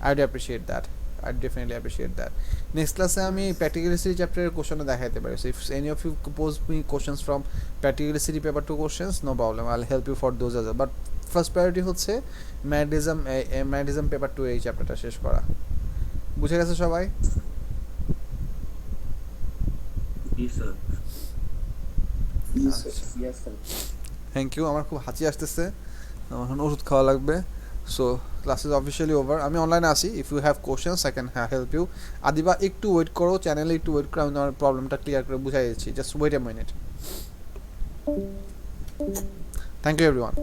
I'd appreciate that. I'd definitely appreciate that. Next class আমি practical electricity chapter question দেখাইতে পারি. So if any of you pose me questions from practical electricity paper 2 questions, no problem, I'll help you for those as well. But first priority হচ্ছে magnetism paper 2 এই চ্যাপ্টারটা শেষ করা। বুঝে গেছে সবাই? Yes, sir. Yes, sir. Yes, sir. Thank you. আমার খুব হাঁচি আসতেছে, আমার এখন ওষুধ খাওয়া লাগবে। So class is officially over. আমি অনলাইনে আসি, if you have questions I can help you. Adiba একটু ওয়েট করো, চ্যানেলে একটু ওয়েট করো, আমি তোমার প্রবলেমটা ক্লিয়ার করে বুঝাই দিচ্ছি। Just wait a minute. Thank you everyone.